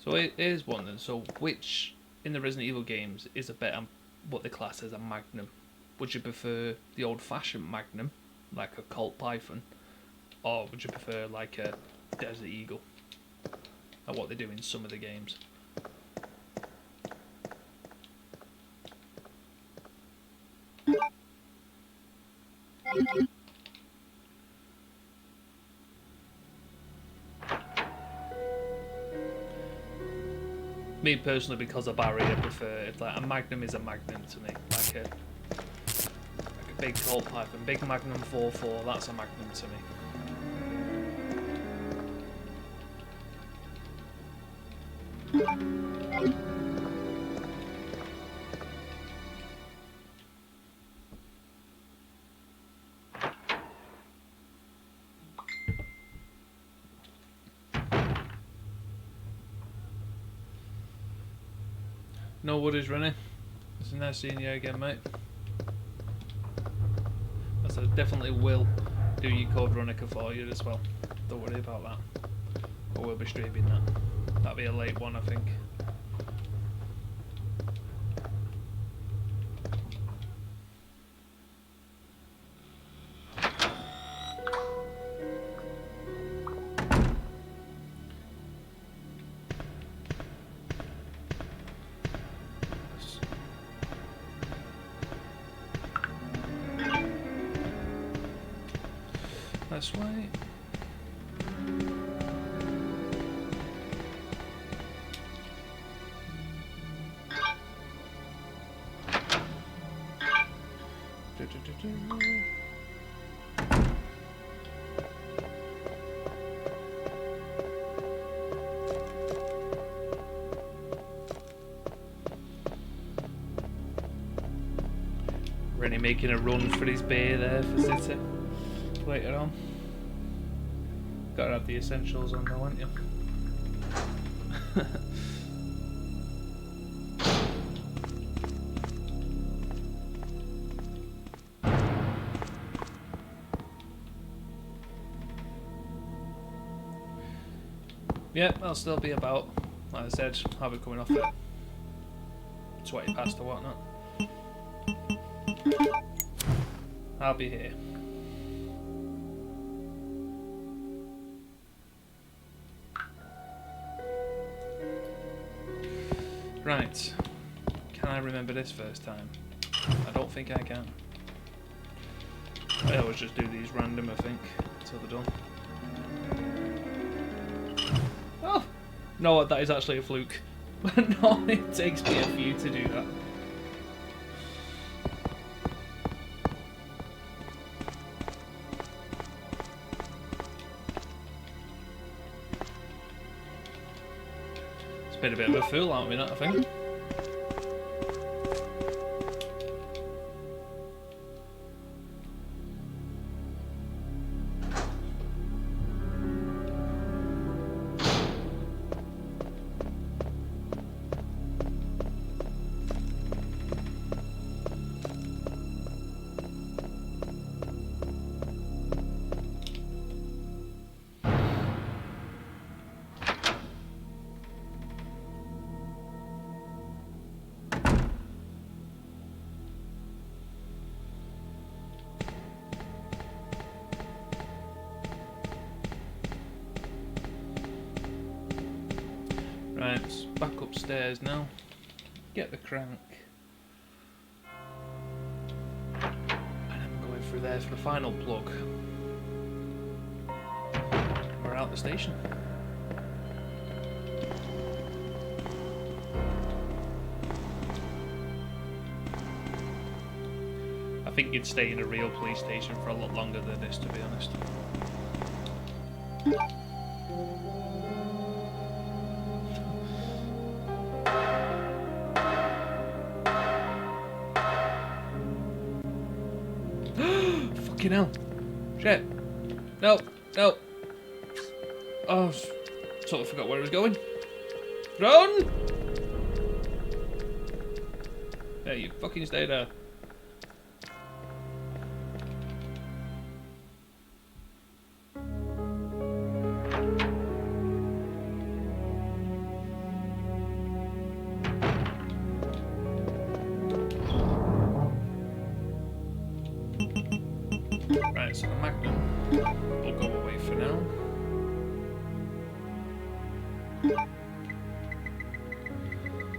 So here's one then. So which in the Resident Evil games is a better, what they class as a Magnum? Would you prefer the old-fashioned Magnum, like a Colt Python, or would you prefer like a Desert Eagle, like what they do in some of the games? Me personally, because of Barry, I prefer it. Like a Magnum is a Magnum to me. Like a big Colt Python, big Magnum 4.4. That's a Magnum to me. No worries, Rennie. It's nice seeing you again, mate. As I definitely will do your Code Veronica for you as well. Don't worry about that. But we'll be streaming that. That'll be a late one, I think. That's right. Rennie making a run for his bay there for City later on. Gotta have the essentials on though, aren't you? Yeah, I'll still be about. Like I said, I'll be coming off at 20 past or whatnot. I'll be here. Right. Can I remember this first time? I don't think I can. I always just do these random, I think, until they're done. Oh! No, that is actually a fluke. No, it takes me a few to do that. Been a bit of a fool, aren't we, that, I think? Right, back upstairs now. Get the crank. And I'm going through there for the final plug. We're out the station. I think you'd stay in a real police station for a lot longer than this, to be honest. Fucking hell. Shit. No, no. Oh, totally forgot where he was going. Run! Hey, you fucking stay there. Right, so the Magnum will go away for now.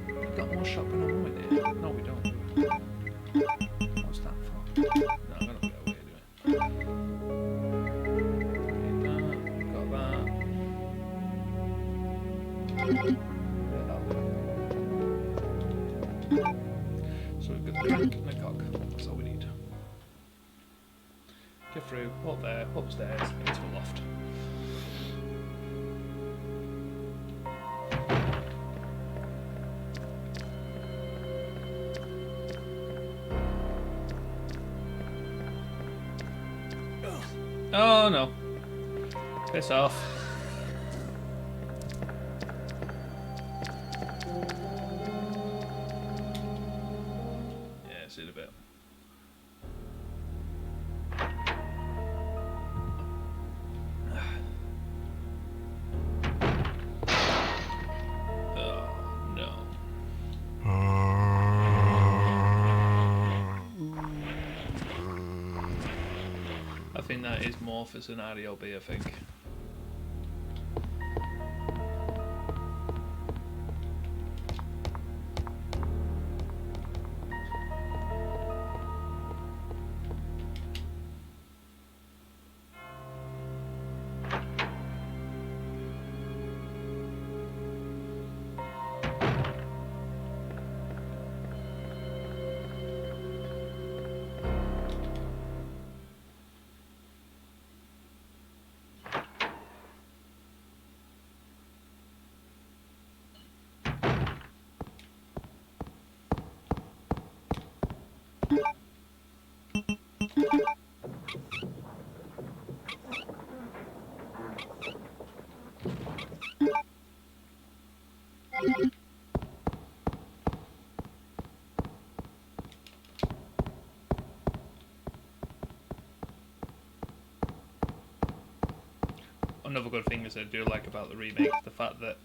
We've got more shopping ammo in here. No, we don't. What's that for? No, I'm gonna put it away anyway. Need that. Got that. Yeah, that'll do. So we've got the drink and the cock. That's all we need. Get through, up there, upstairs, into the loft. Oh no. Piss off. Yeah, see it a bit. I think that is more for scenario B, I think. Another good thing is I do like about the remake is the fact that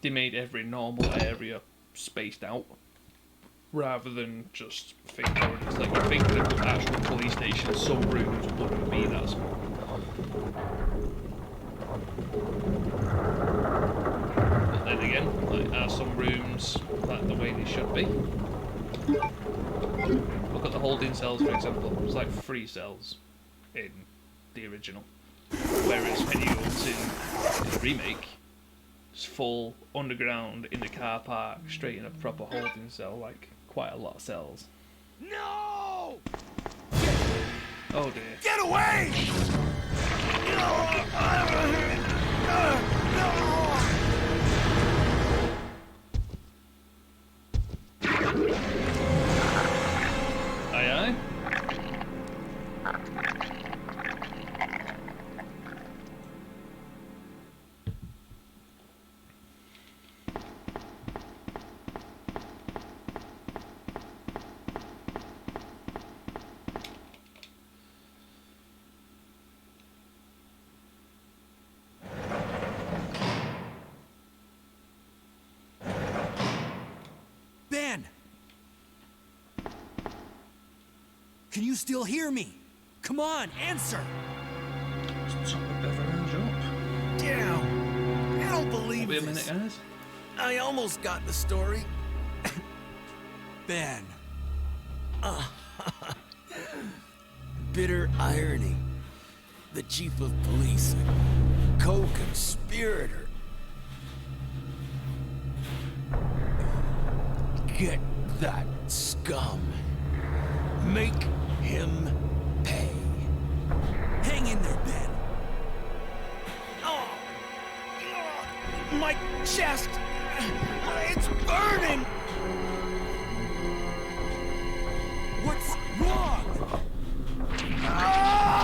they made every normal area spaced out rather than just fake corridors. Like, I think the actual police station, some rooms wouldn't be that small. But then again, like, are some rooms like the way they should be? Look at the holding cells, for example. There's like 3 cells in the original. Whereas when you go to the remake, it's full underground in the car park, straight in a proper holding cell, like quite a lot of cells. No! Oh dear. Get away! Aye aye. Ben! Can you still hear me? Come on, answer! Stop the beverage up. Damn! I don't believe Wait a this. minute, guys. I almost got the story. Ben. Bitter irony. The chief of police, a co-conspirator. Get that scum. Make him pay. Hang in there, Ben. Oh, my chest. It's burning. What's wrong? Ah!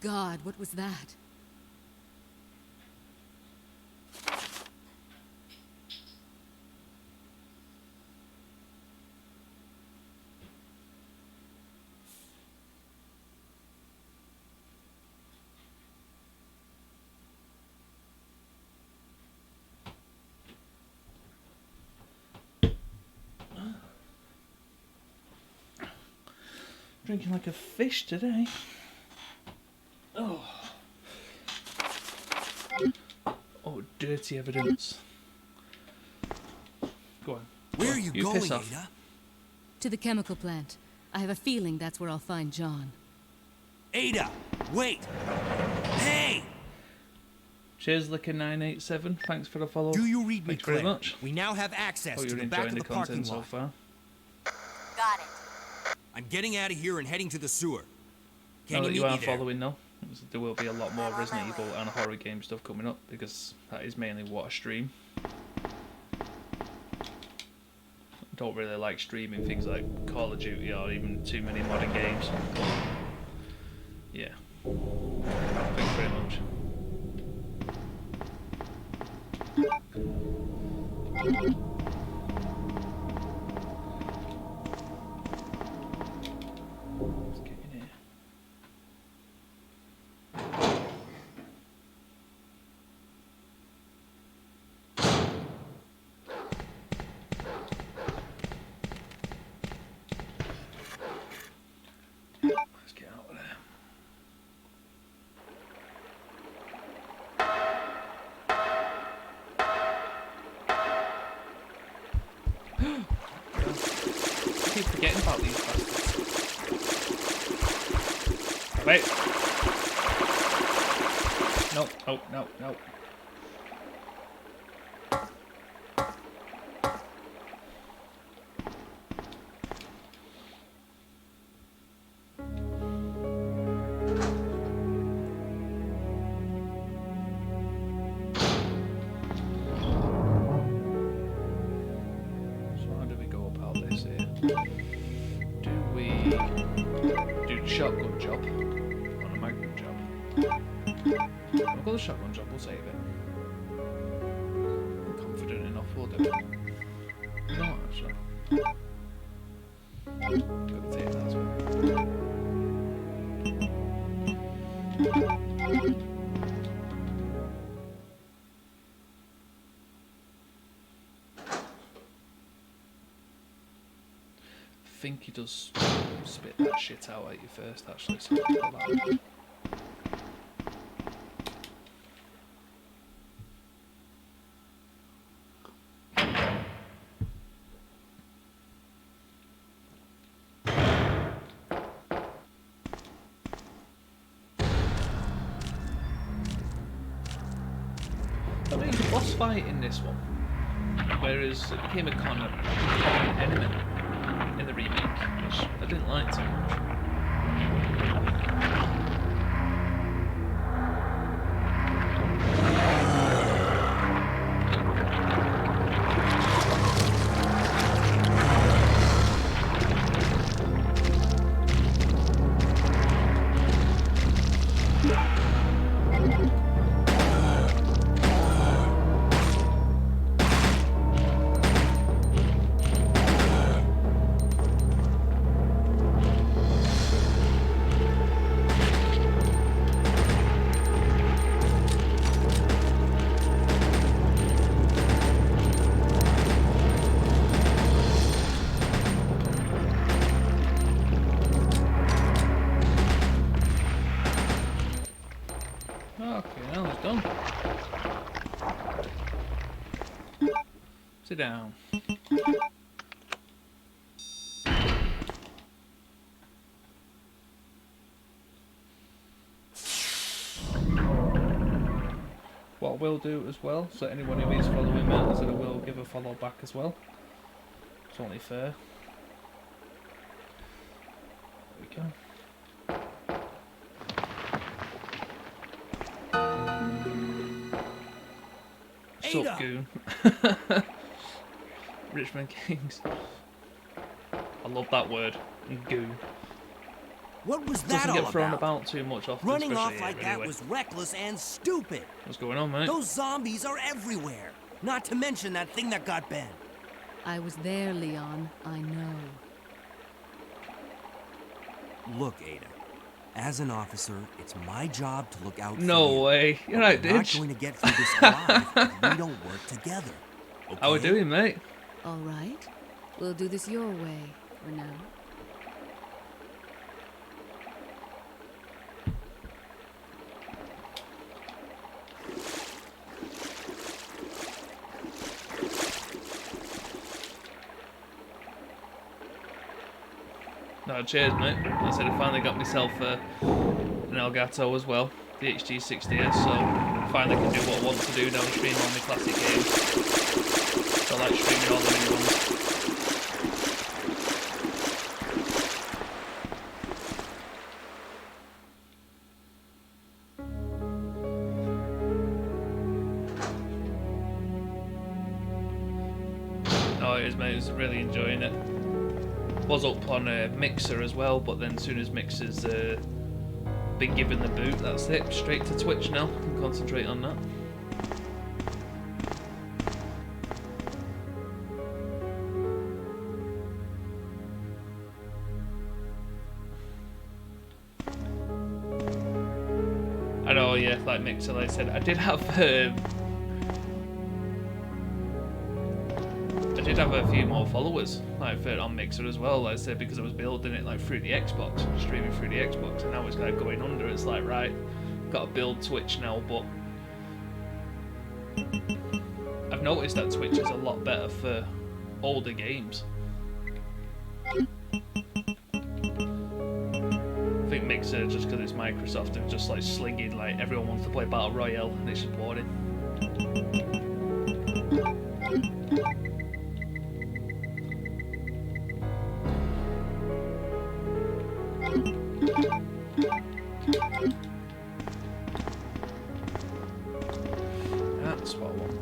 God, what was that? Drinking like a fish today. Oh. Oh, dirty evidence. Go on. Where are you going, piss off. Ada? To the chemical plant. I have a feeling that's where I'll find John. Ada, wait! Hey! Cheers, Licker987. Thanks for the follow. Do you read me, Thanks very Claire? much. We now have access Hope to you're the back of enjoying the the parking content so lot. far. Got it. I'm getting out of here and heading to the sewer. Now Can that you you meet are me there? following though, there will be a lot more Resident Evil and horror game stuff coming up because that is mainly what I stream. Don't really like streaming things like Call of Duty or even too many modern games. Yeah. Thanks very much. Let's get in here. Let's get out of there. I keep forgetting about these bastards. Wait. No, no, no, no. So how do we go about this here? Do we do the shotgun job on a magnum job? We'll go the shotgun job, we'll save it. I'm confident enough we'll do it. No, actually. Gotta take that as well. I think he does spit that shit out at you first, actually, so I'll put that on. I mean, the boss fight in this one, whereas it became a common enemy in the remake, which I didn't like too much. Okay, now it's done. Sit down. What I will do as well, so anyone who is following me, I said I will give a follow back as well. It's only fair. There we go. Ada! Sup, goon. Richmond Kings. I love that word. Goon. What was that Doesn't all get thrown about? about too much often, Running especially off like here, that anyway. was reckless and stupid. What's going on, mate? Those zombies are everywhere. Not to mention that thing that got Ben. I was there, Leon. I know. Look, Ada. As an officer, it's my job to look out for No you. way. You're right, We're not Ditch. going to get through this alive if we don't work together. Okay? How we doing, mate? All right. We'll do this your way for now. No, cheers, mate. I said I finally got myself an Elgato as well, the HG60S, so finally can do what I want to do now and stream all my classic games. So I like streaming all the new ones. Oh, it is, mate. I was really enjoying it. Was up on Mixer as well, but then as soon as Mixer's been given the boot, that's it. Straight to Twitch now. Can concentrate on that. I know, yeah, like Mixer, like I said, I did have a few more followers like on Mixer as well, like I said, because I was building it like through the Xbox, streaming through the Xbox, and now it's like going under. It's like, right, got to build Twitch now, but I've noticed that Twitch is a lot better for older games. I think Mixer, just because it's Microsoft, and just like slinging, like everyone wants to play Battle Royale and it's just boring. That's what I want.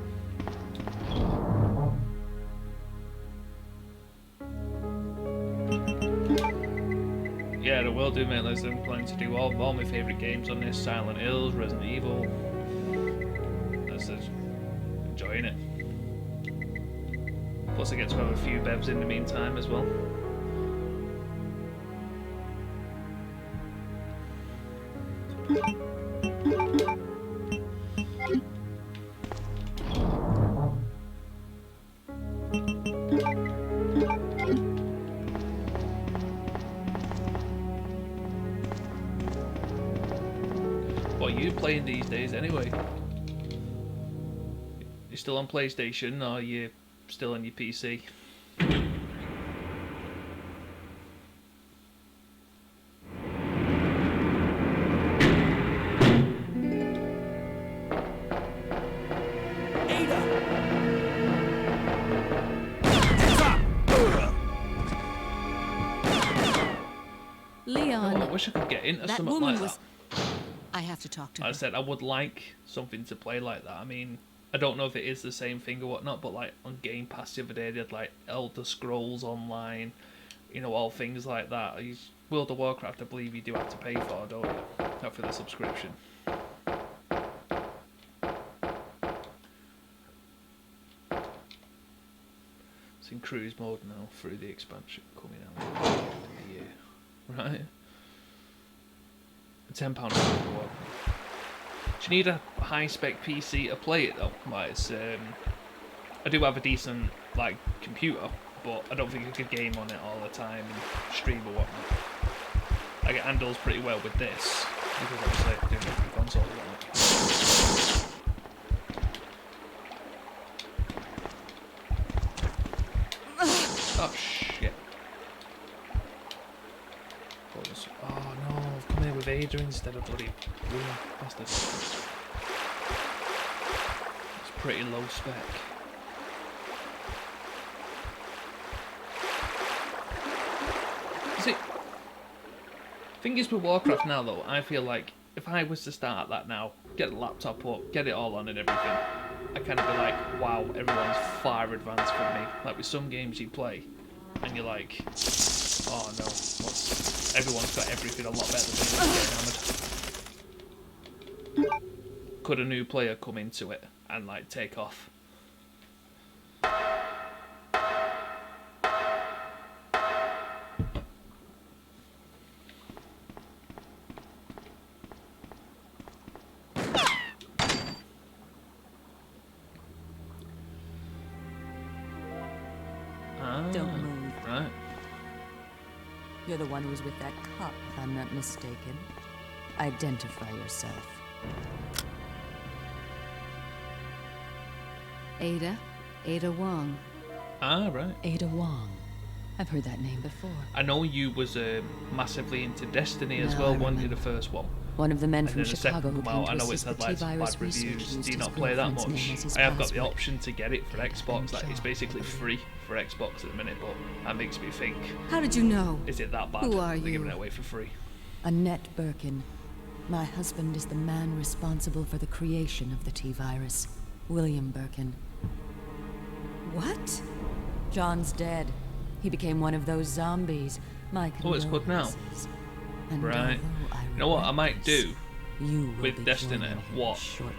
Yeah, I will do, mate. Like I'm planning to do all my favourite games on this: Silent Hills, Resident Evil. That's just enjoying it. Plus, I get to have a few bevs in the meantime as well. What are you playing these days anyway? You still on PlayStation, or are you still on your PC? Ada! Hands up! Leon, I wish I could get into that something woman like was... that. I have to talk to Like I her. said, I would like something to play like that. I mean, I don't know if it is the same thing or whatnot, but like on Game Pass the other day, they had like Elder Scrolls Online, you know, all things like that. World of Warcraft, I believe you do have to pay for, don't you? Not for the subscription. It's in cruise mode now through the expansion coming out at the end of the year. Right? £10 for the one. Do you need a high-spec PC to play it though? Like, it's, I do have a decent like computer, but I don't think I could game on it all the time and stream or whatnot. Like, it handles pretty well with this, because obviously I do have the console and whatnot. Oh shit. Oh no, I've come here with Ada instead of bloody Luna. Bastard. It's pretty low spec. See, thing is with Warcraft now though, I feel like if I was to start that now, get the laptop up, get it all on and everything, I kind of be like, wow, everyone's far advanced from me. Like with some games you play, and you're like, oh no, everyone's got everything a lot better than me, and get hammered. Could a new player come into it and like take off? Don't move. Right. You're the one who was with that cop, if I'm not mistaken. Identify yourself. Ada Wong. Ah, right. Ada Wong. I've heard that name before. I know you was massively into Destiny as No, well, I weren't you, the remember. first one? One of the men And from then the Chicago second who come came out, to I know it's assist had the like T-virus bad reviews. research used Do you his not play that girlfriend's much? name as his I have got the password. option to get it for Xbox. Like, it's Shaw, basically I believe. free for Xbox at the minute, but that makes me think: How did you know? is it that bad? Who are They're giving you? it away for free. Annette Birkin. My husband is the man responsible for the creation of the T-virus. William Birkin. What? John's dead. He became one of those zombies. My Oh, it's good now. condolences. And Right. although I You know what I regret might this, do you will with be Destiny? joining him What? shortly.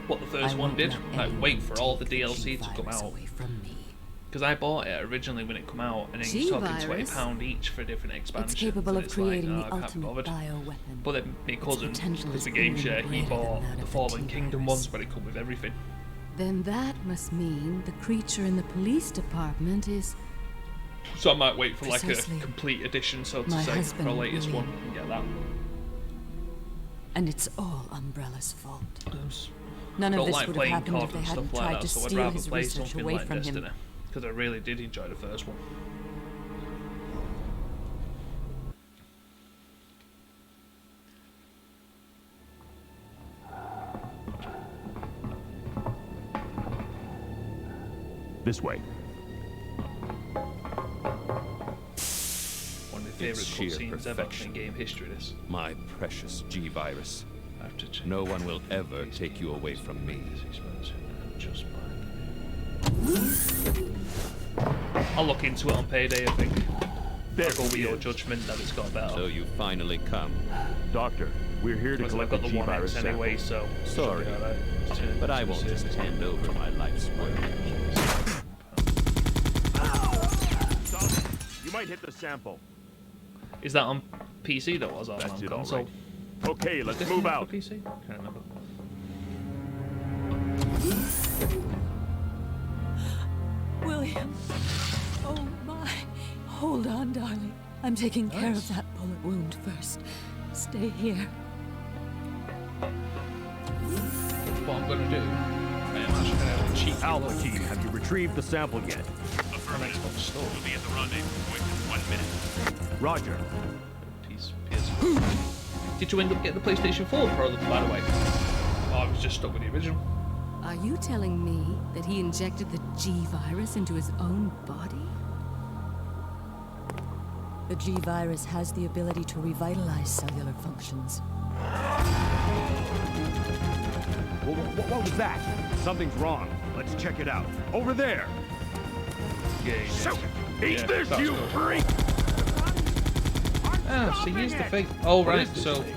What the first I one won't did? let Like, anyone wait for all the take DLC to come G-virus out. away from me. Because I bought it originally when it come out, and then you're talking G-virus? £20 each for different expansions. It's capable and of it's like, creating no, the I can't be ultimate bothered. bioweapon. But then my cousin, potential because is the game share, even he greater bought than that the of the Fallen Kingdom T-virus. ones, where it come with everything. Then that must mean the creature in the police department is... So I might wait for like Precisely. a complete edition, so to My say, for husband, a latest William. one, and get that. And it's all Umbrella's fault. I None of don't this like would have playing happened if COD they and hadn't stuff like tried that, to so I'd steal rather his play research something away like from Destiny, him. because I really did enjoy the first one. This way. One of my favourite sheer cutscenes ever in perfection. game history, this. My precious G-virus. I have to check. No one will ever take you away from me. Just I'll look into it on payday, I think. There I'll go with he your is. judgment that it's got better. So you finally come. Doctor, we're here to Because I've collect got the the 1X G-virus anyway, sample. so... Sorry, should be alright. but I won't just hand over my life's work. Stop. You might hit the sample. Is that on PC though, or was that That's on it, all console? right. Okay, let's Destiny move for out. PC? Can't remember. William. Oh my. Hold on, darling. I'm taking care of that bullet wound first. Stay here. What I'm gonna do, I am actually gonna have a cheeky Alpha look team, have you retrieved the sample yet? on Xbox Store. Be at the rendezvous point in 1 minute. Roger. PS4. Did you end up getting the PlayStation 4 Pro, by the way? Oh, I was just stuck with the original. Are you telling me that he injected the G-virus into his own body? The G-virus has the ability to revitalize cellular functions. What was that? Something's wrong. Let's check it out. Over there. Yeah, he did. Shoot! Eat Yeah, this, that's you good. freak! Ah, so here's the thing. Oh, right, is this so... thing?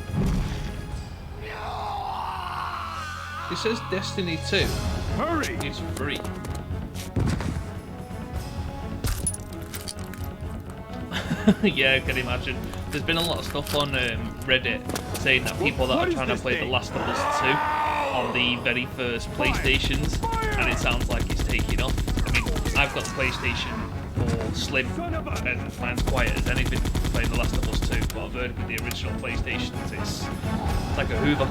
It says Destiny 2 Hurry! is free. Yeah, I can imagine. There's been a lot of stuff on Reddit saying that people that What are is trying to this play The thing? Last of Us 2 on the very first PlayStations, and it sounds like it's taking off. I mean, I've got the PlayStation 4 Slim, and mine's quiet as anything playing The Last of Us 2, but I've heard with the original PlayStations, it's like a Hoover.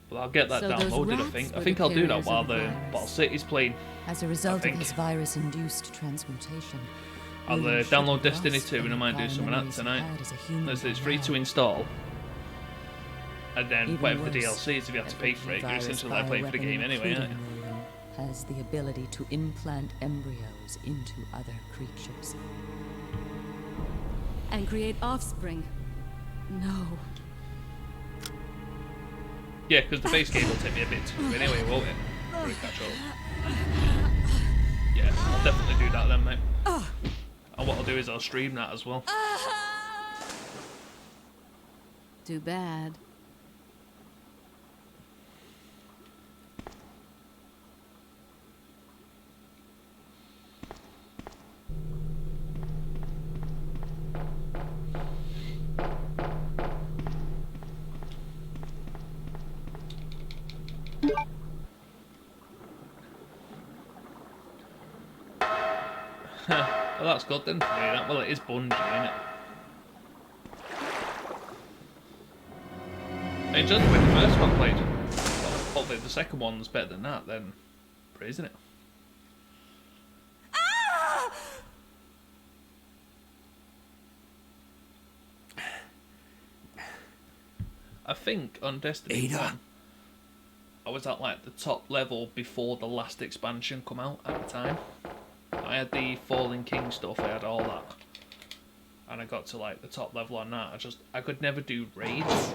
Well, I'll get that So those downloaded, I rats think. were I think the I'll do that carriers while of the the virus. Ball City's playing. As a result of think. his virus-induced transmutation, I'll William should download have Destiny lost 2 and I any might do prior some of that memories he tonight. had as a human As it's by free now. to install. And then Even whatever the worse, DLCs, if you have to pay for it, you're every essentially like playing for the bioweapon, game anyway, aren't you? including William, has the ability to implant embryos into other creatures. And create offspring. No. Yeah, because the base game will take me a bit to do anyway, won't it? For a catch up. Yeah, I'll definitely do that then, mate. And what I'll do is I'll stream that as well. Too bad. Well, that's good then. Yeah, well, it is Bungie, isn't it? I enjoyed the way the first one played. Well, hopefully the second one's better than that, then praising it. I think on Destiny Ada. 1, I was at like the top level before the last expansion come out at the time. I had the Fallen King stuff, I had all that. And I got to like the top level on that. I could never do raids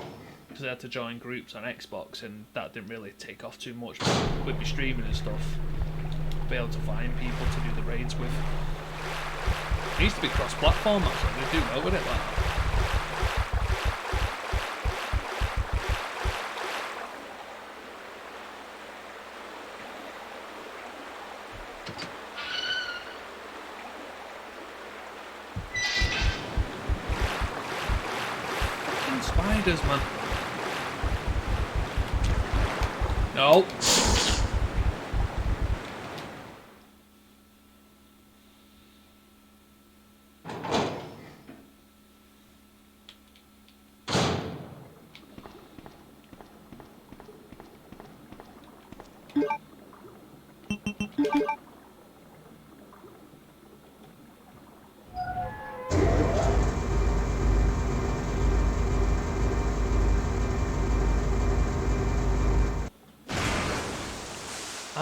because I had to join groups on Xbox and that didn't really take off too much. But with me streaming and stuff, be able to find people to do the raids with. It needs to be cross-platform actually, they do well with it like that. Spiders, man. No.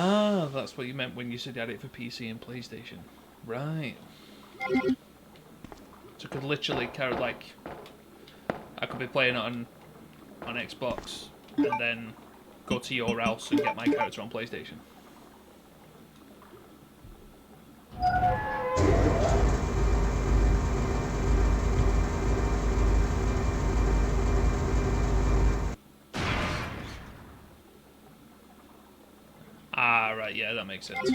Ah, that's what you meant when you said you had it for PC and PlayStation. Right. So I could literally carry, like, I could be playing it on Xbox and then go to your house and get my character on PlayStation. Ah, right, yeah, that makes sense.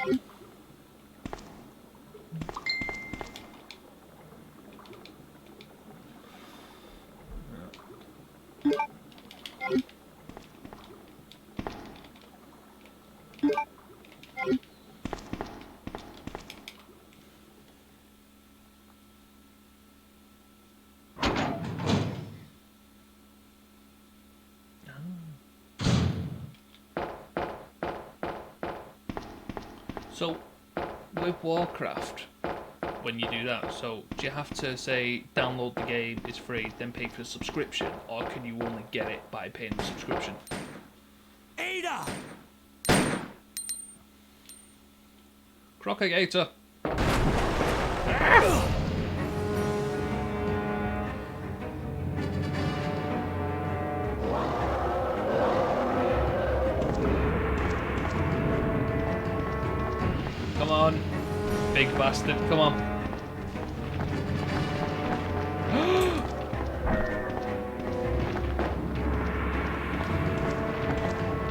So, with Warcraft, when you do that, so do you have to say download the game, it's free, then pay for a subscription, or can you only get it by paying the subscription? Ada! Crocagator! Come on, big bastard, come on.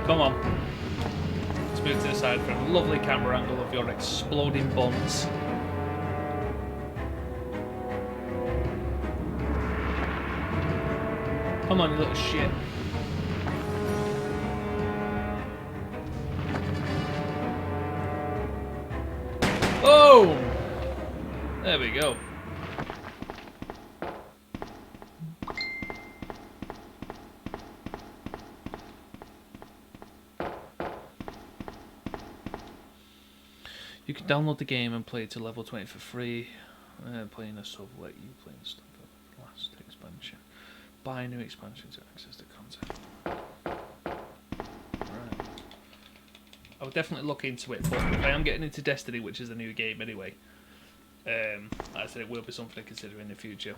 Come on. Let's move to the side for a lovely camera angle of your exploding buns. Come on, you little shit. Oh! There we go. You can download the game and play it to level 20 for free. Playing a sub let you play the stuff for the last expansion. Buy new expansions to access the content. Right. I would definitely look into it, but if I am getting into Destiny, which is a new game anyway, like I said, it will be something to consider in the future.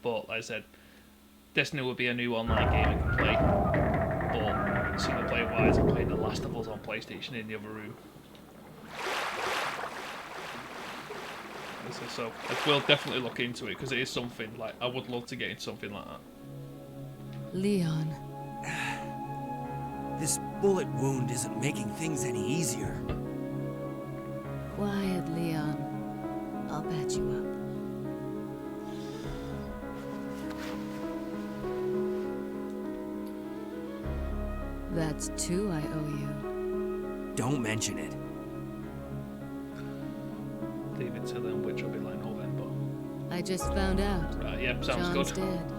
But like I said, Destiny will be a new online game I can play, but single player wise, I'm playing The Last of Us on PlayStation in the other room. So I will definitely look into it because it is something like I would love to get into something like that. Leon. This bullet wound isn't making things any easier. Quiet, Leon. I'll patch you up. That's 2 I owe you. Don't mention it. Leave it till then, which will be like November. I just found out. Right, yeah, sounds John's good. dead.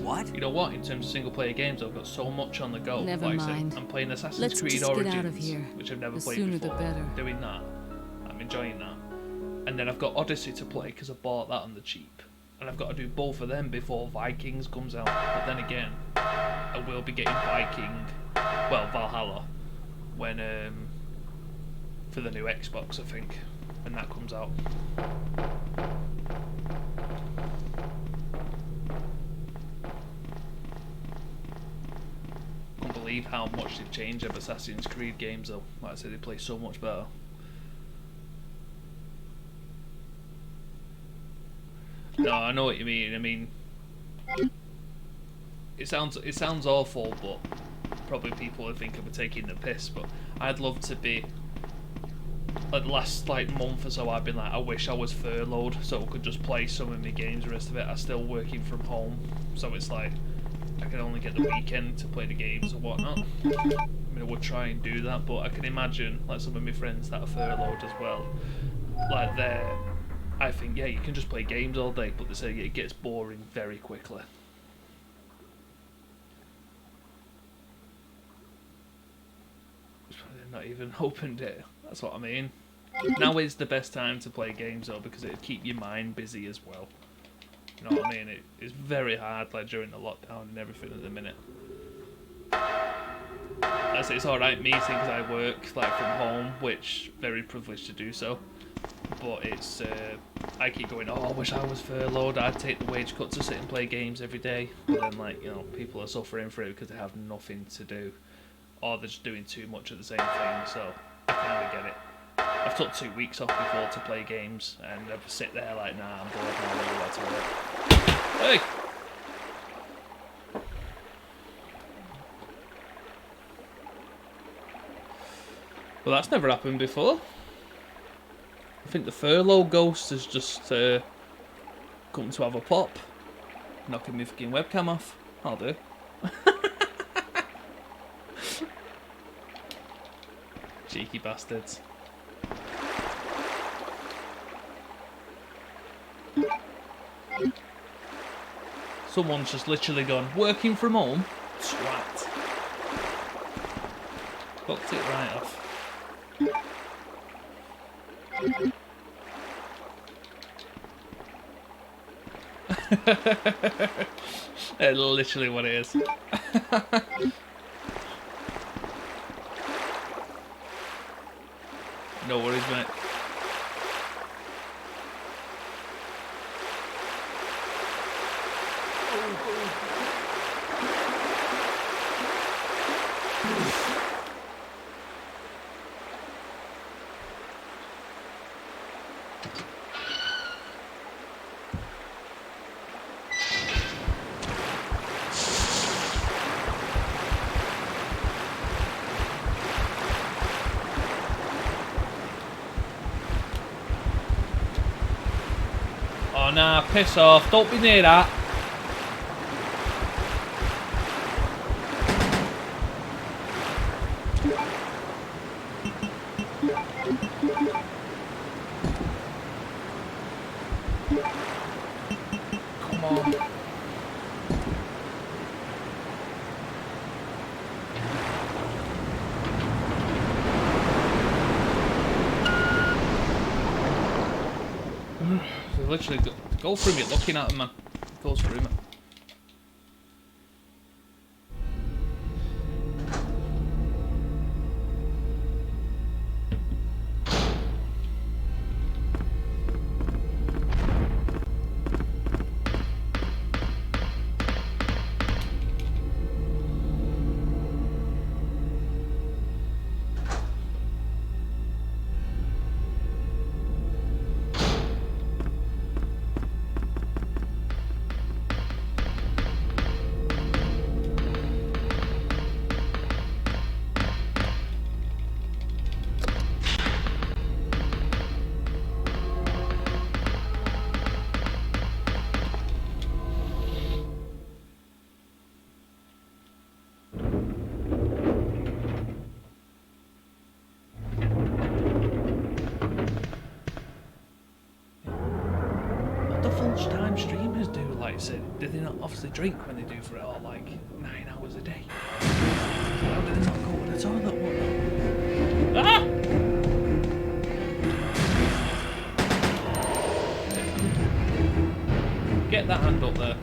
What? You know what? In terms of single player games, I've got so much on the go. Never like I mind. said, I'm playing Assassin's Let's Creed just get Origins, out of here. which I've never The played sooner before. the better. Doing that, I'm enjoying that. And then I've got Odyssey to play because I bought that on the cheap. And I've got to do both of them before Vikings comes out. But then again, I will be getting Valhalla, when for the new Xbox, I think, when that comes out. Can't believe how much they've changed of Assassin's Creed games though. Like I said, they play so much better. No, I know what you mean. I mean, it sounds awful, but probably people would think I'm taking the piss. But I'd love to be. Like the last month or so, I've been like, I wish I was furloughed so I could just play some of my games. The rest of it, I'm still working from home, so it's like I can only get the weekend to play the games and whatnot. I mean, I would try and do that, but I can imagine like some of my friends that are furloughed as well. Like I think yeah, you can just play games all day, but they say it gets boring very quickly. They've not even opened it. That's what I mean. Now is the best time to play games though, because it'll keep your mind busy as well. You know what I mean? It's very hard like during the lockdown and everything at the minute. I say it's alright me because I work like from home, which very privileged to do so. But it's I keep going, oh, I wish I was furloughed, I'd take the wage cut to sit and play games every day. But then like, you know, people are suffering through because they have nothing to do, or they're just doing too much of the same thing, so I kind of get it. I've took 2 weeks off before to play games, and I sit there like, nah, I'm bored now, I'll go back to work. Hey! Well, that's never happened before. I think the furlough ghost has just come to have a pop. Knocking my fucking webcam off. I'll do. Cheeky bastards. Someone's just literally gone, working from home? Swat. Fucked it right off. That's literally what it is. No worries, mate. Oh nah, piss off, don't be near that. Come on. Literally go through me looking at him, man. Goes through me. streamers do? Like, say, do they not obviously drink when they do for it, or like 9 hours a day? How do they not go to the toilet? What? Ah! Get that hand up there.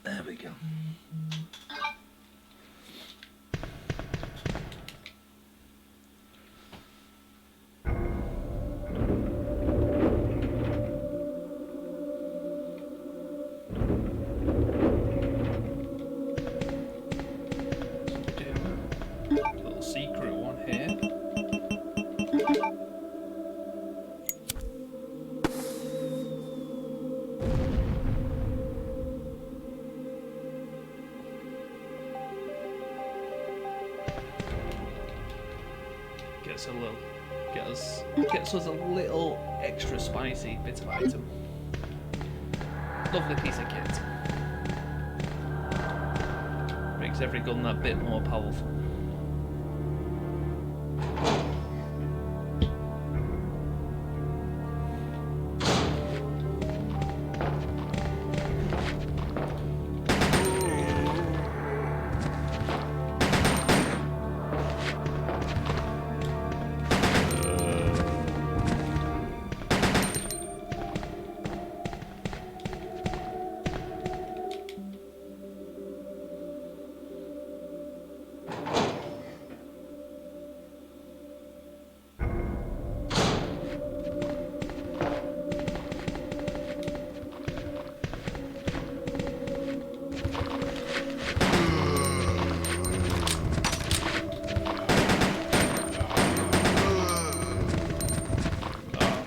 There we go. Little secret one here. Gets us a little extra spicy bit of item. Lovely piece of kit. Makes every gun that bit more powerful.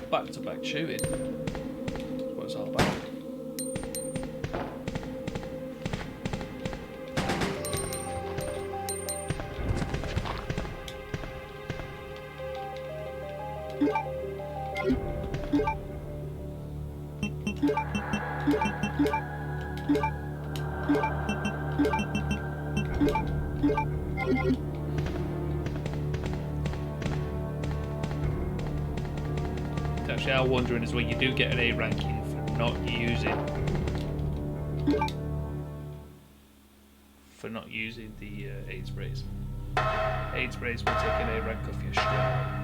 Back-to-back shooting. That's what it's all about. Actually, I'm wondering is when you do get an A ranking for not using the aid sprays. Aid sprays will take an A rank off your straight.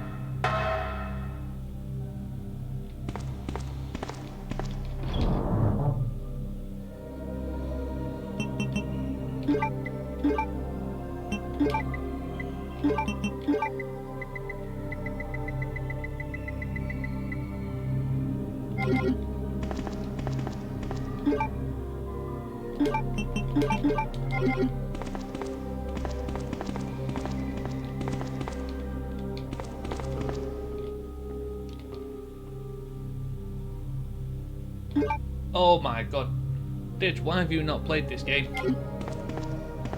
Oh my god. Ditch, why have you not played this game?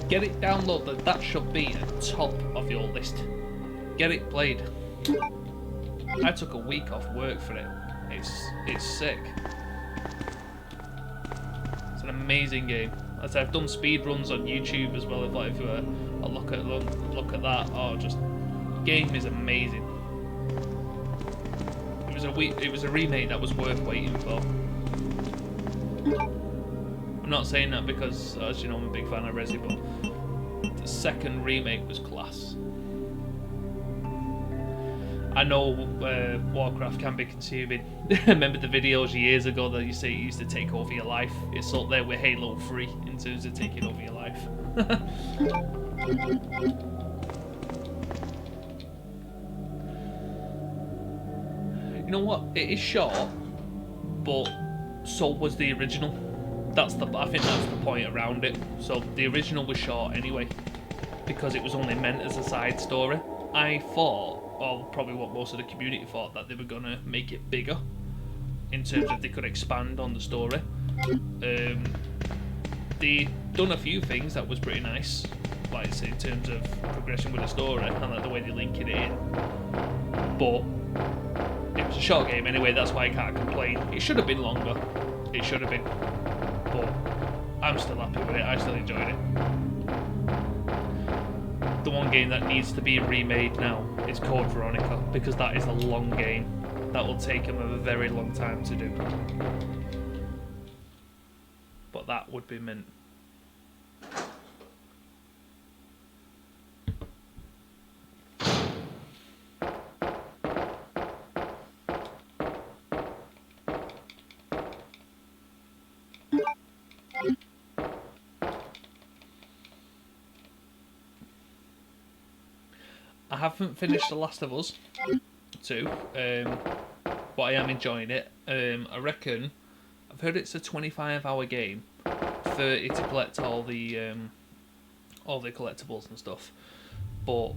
Get it downloaded, that should be at the top of your list. Get it played. I took a week off work for it. It's sick. It's an amazing game. As I've done speed runs on YouTube as well. If like a look at that, oh, just game is amazing. It was a remake that was worth waiting for. I'm not saying that because, as you know, I'm a big fan of Resi, but the second remake was class. I know Warcraft can be consuming. Remember the videos years ago that you say it used to take over your life? It's up there with Halo 3 in terms of taking over your life. You know what? It is short, but so was the original. I think that's the point around it. So the original was short anyway, because it was only meant as a side story. I thought, or probably what most of the community thought, that they were gonna make it bigger in terms of they could expand on the story. They done a few things that was pretty nice, like in terms of progression with the story and like the way they link it in. But it was a short game anyway, that's why I can't complain. It should have been longer. It should have been. But I'm still happy with it. I still enjoyed it. The one game that needs to be remade now is Code Veronica, because that is a long game. That will take them a very long time to do. But that would be mint. I haven't finished The Last of Us 2, but I am enjoying it. I reckon, I've heard it's a 25-hour game, 30 to collect all the collectibles and stuff. But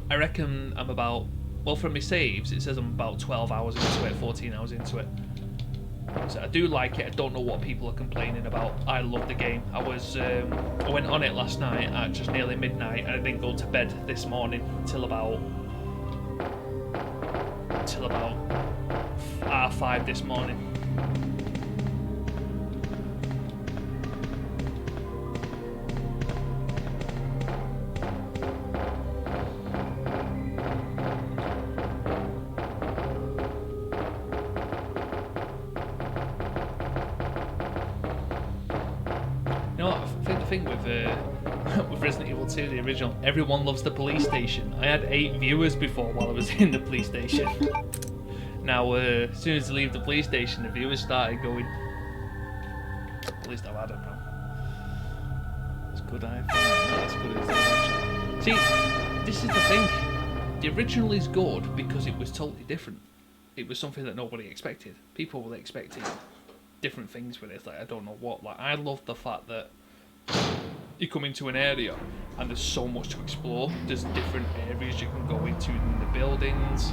I reckon I'm about, well, from my saves it says I'm about 12 hours into it, 14 hours into it. So I do like it. I don't know what people are complaining about. I love the game. I went on it last night at just nearly midnight, and I didn't go to bed this morning till about 5:30 this morning. You know what, I think the thing with Resident Evil 2, the original, everyone loves the police station. I had 8 viewers before while I was in the police station. Now, as soon as I leave the police station, the viewers started going. At least I don't know. It's good, I think. Not as good as the original. See, this is the thing. The original is good because it was totally different. It was something that nobody expected. People were expecting different things with it. Like, I don't know what. Like, I love the fact that you come into an area and there's so much to explore. There's different areas you can go into in the buildings.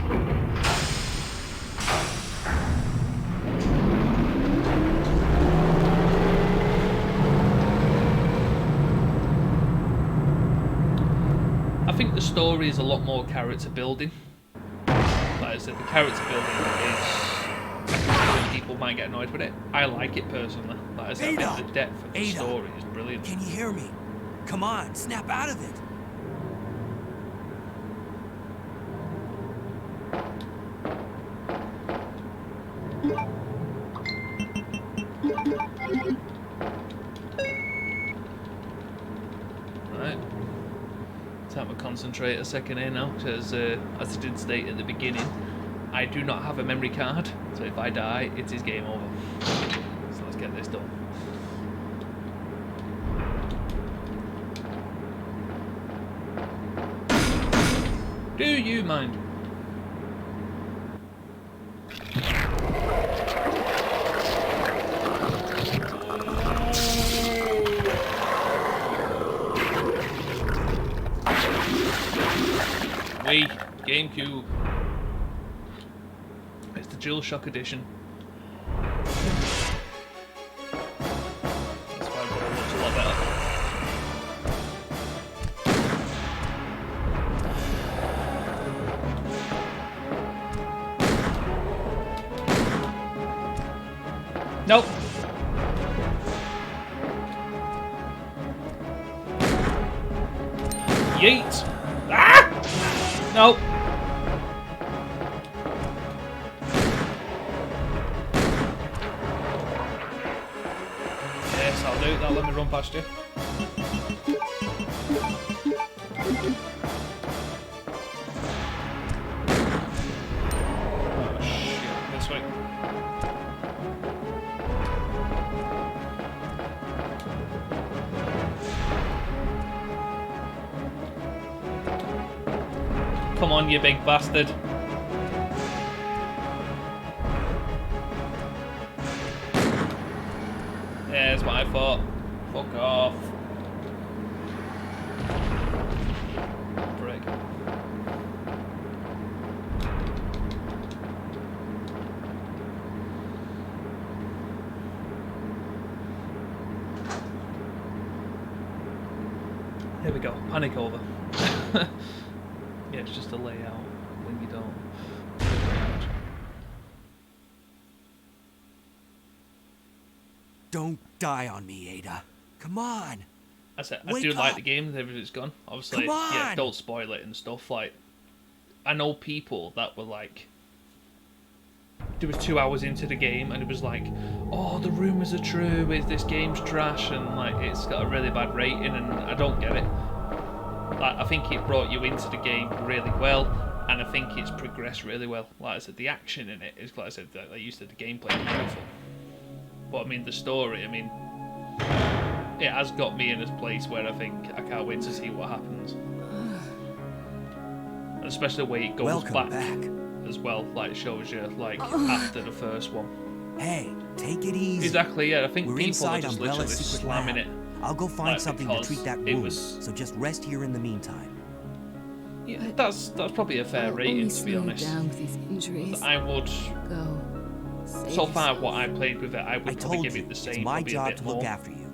I think the story is a lot more character building. Like I said, the character building is... people might get annoyed with it. I like it personally. Like I said, I think the depth of the story is brilliant. Can you hear me? Come on, snap out of it. Right. Time to concentrate a second here now, because as I did state at the beginning, I do not have a memory card, so if I die, it is game over. So let's get this done. Do you mind? Wii, GameCube. It's the DualShock edition. That's why it looks a lot better. Nope. Yeet. Ah! Nope. Yes, I'll do. That'll let me run past you. Oh shit, this way. Come on, you big bastard. Yeah, that's what I thought. Fuck off. Prick. There we go. Panic over. Yeah, it's just a layout when you don't. Don't die on me, Ada. Come on. I said I Wake do like up. the game. Everything's gone. Obviously, Come on. yeah. Don't spoil it and stuff. Like, I know people that were like, there was 2 hours into the game and it was like, oh, the rumors are true. Is this game's trash and like it's got a really bad rating and I don't get it. Like, I think it brought you into the game really well, and I think it's progressed really well. Like I said, the action in it is, like I said, like you said, the gameplay is beautiful. But I mean, the story, I mean, it has got me in a place where I think I can't wait to see what happens. And especially the way it goes Welcome back as well, like shows you like after the first one. Hey, take it easy. Exactly, yeah. I think We're people are inside just Umbrella's literally secret slamming lab. it. I'll go find Like, something to because treat that it wound, was- so just rest here in the meantime. Yeah, that's probably a fair I'll rating, only to be slow honest. down with these injuries. I would. Go. Save So far, yourself. what I played with it, I I would probably told give you, it the it's same, my probably a job bit to more. look after you.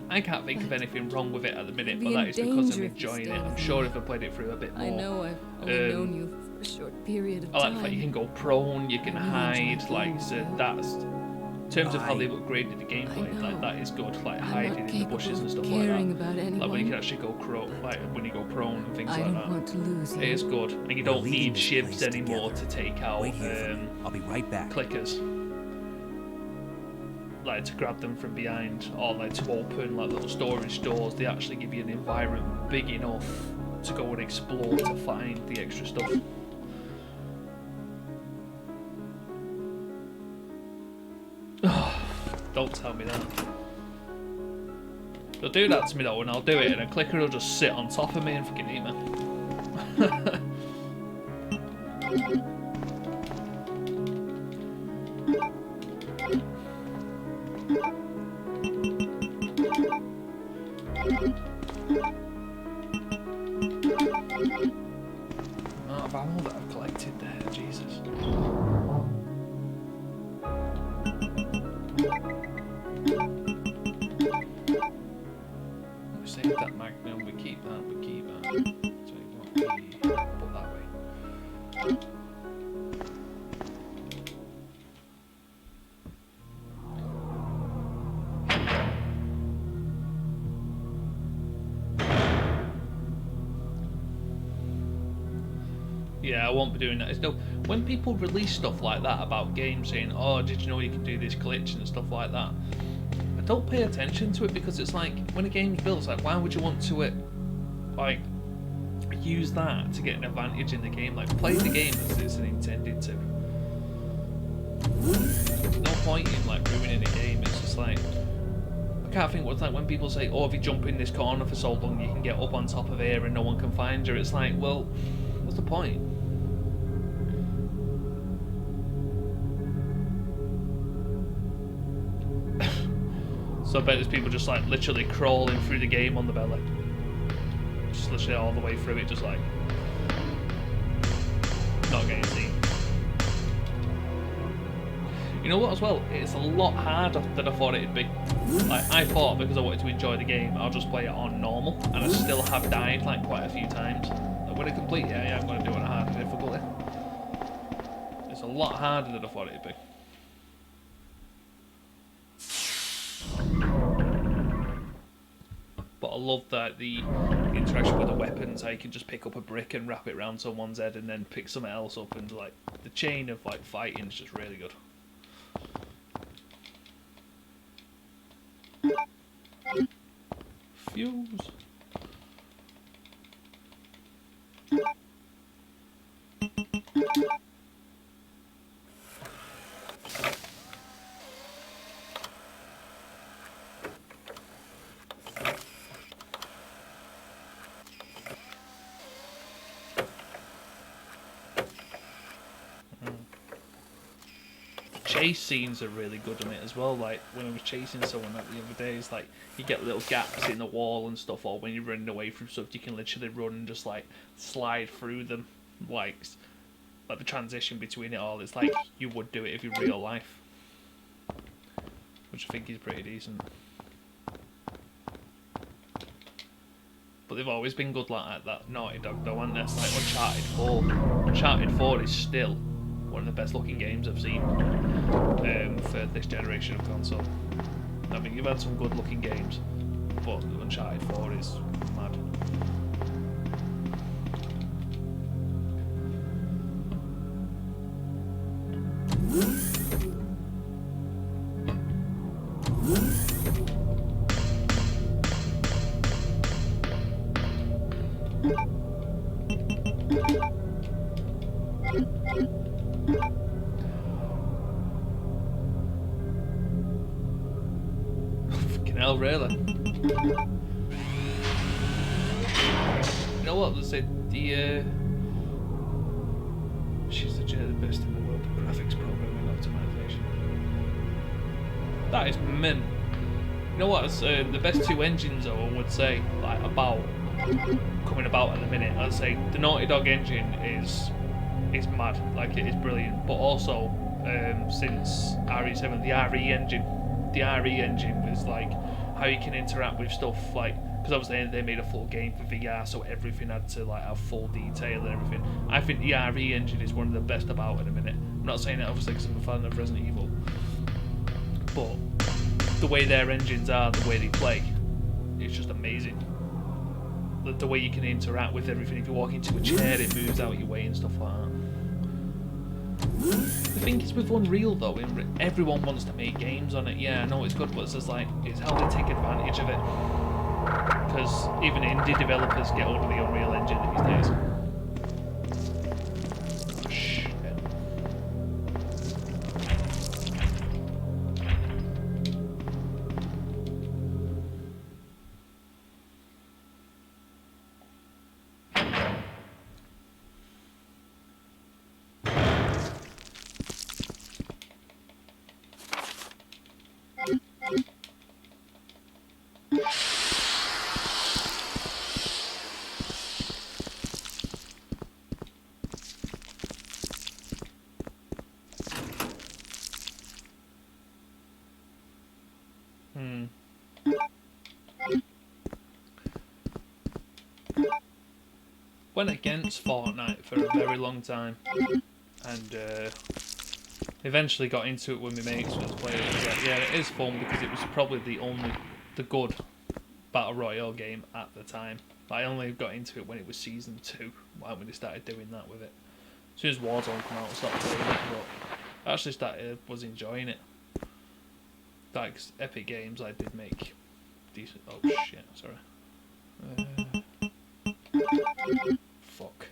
I can't think of anything wrong with it at the minute, I'd but be that in is because I'm danger if you enjoying stay it. I'm with sure me. if I played it through a bit more. I know I've only known Um, you for a short period of I like time. the fact you can go prone, you can I really hide, enjoy like games, so though. that's in terms of how they've upgraded the gameplay. I Like know. that is good, like I'm hiding not in the capable bushes and of stuff like caring that. about anyone. Like when you can actually go like when you go prone and things I like don't that. want to lose you. It is good, and you We're don't leaving need this shivs place anymore together. to take out Wait here for me. I'll be right back. clickers. Like to grab them from behind, or like to open like little storage doors. They actually give you an environment big enough to go and explore to find the extra stuff. Don't tell me that. They'll do that to me though, and I'll do it, and a clicker will just sit on top of me and fucking eat me. Amount of ammo that I've collected there, Jesus. We save that magnum, we keep that, we keep that. So you want the put that way. Yeah, I won't be doing that. It's no, when people release stuff like that about games saying, oh, did you know you can do this glitch and stuff like that, I don't pay attention to it because it's like, when a game's built, it's like, why would you want to like, use that to get an advantage in the game? Like, play the game as it's intended to. There's no point in, like, ruining a game. It's just like, I can't think what's like when people say, oh, if you jump in this corner for so long, you can get up on top of here and no one can find you. It's like, well, what's the point? So I bet there's people just like literally crawling through the game on the belly. Just literally all the way through it, just like not getting seen. You know what as well? It's a lot harder than I thought it'd be. Like, I thought because I wanted to enjoy the game, I'll just play it on normal, and I still have died like quite a few times. Like, when I complete it, yeah, I'm going to do it on a harder difficulty. It's a lot harder than I thought it'd be. But I love that the interaction with the weapons, how you can just pick up a brick and wrap it around someone's head and then pick something else up, and like the chain of like fighting is just really good. Fuse. Chase scenes are really good in it as well. Like when I was chasing someone the other day, it's like you get little gaps in the wall and stuff, or when you're running away from stuff, you can literally run and just like slide through them, like the transition between it all. It's like you would do it if in real life, which I think is pretty decent. But they've always been good like that. Naughty Dog though, aren't they? Like Uncharted 4. Uncharted 4 is still one of the best looking games I've seen for this generation of console. I mean, you've had some good looking games, but Uncharted 4 is mad. Fucking hell, really? You know what? They said the she's the best in the world at graphics programming optimization. That is mint. You know what? It's, the best two engines, though, I would say, like coming about in a minute. I'd say the Naughty Dog engine is mad. Like, it is brilliant. But also, since RE7, the RE engine was like how you can interact with stuff, like, because obviously they made a full game for VR, so everything had to like have full detail and everything. I think the RE engine is one of the best about at a minute. I'm not saying that obviously because I'm a fan of Resident Evil, but the way their engines are, the way they play, it's just amazing. The way you can interact with everything. If you walk into a chair, it moves out your way and stuff like that. The thing is with Unreal though, everyone wants to make games on it. Yeah, I know it's good, but it's just like, it's how they take advantage of it. Because even indie developers get hold of the Unreal Engine these days. Oh, shit. Went against Fortnite for a very long time, and eventually got into it with my mates who was playing it. Yeah, it is fun because it was probably the good Battle Royale game at the time. I only got into it when it was Season 2, when they started doing that with it. As soon as Warzone came out, I stopped playing it, but I actually was enjoying it. Like, Epic Games, I did make decent... Oh shit, sorry. Fuck.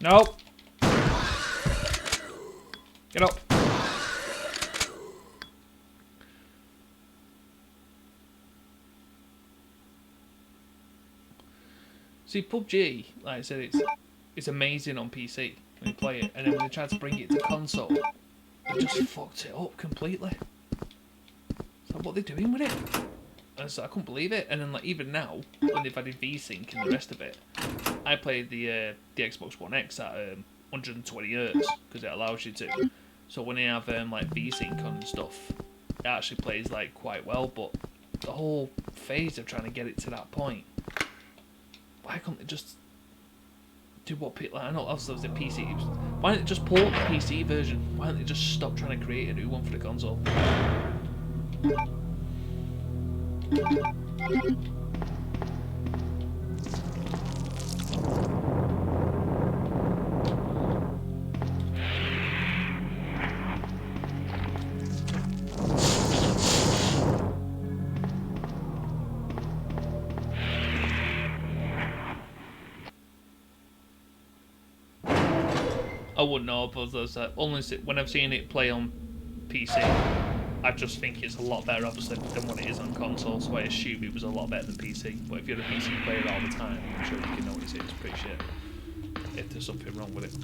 No! Get up! See, PUBG, like I said, it's amazing on PC when you play it, and then when they tried to bring it to console, they just fucked it up completely. So what are they doing with it? And so I couldn't believe it. And then like even now, when they've added VSync and the rest of it, I played the Xbox One X at 120 Hz because it allows you to. So when they have like VSync on and stuff, it actually plays like quite well. But the whole phase of trying to get it to that point, why can't they just do what people? I know also there's a PC. Why don't they just port the PC version? Why don't they just stop trying to create a new one for the console? I wouldn't know, but only when I've seen it play on PC, I just think it's a lot better, obviously, than what it is on console. So I assume it was a lot better than PC. But if you're a PC player all the time, I'm sure you can notice it's pretty shit. If there's something wrong with it.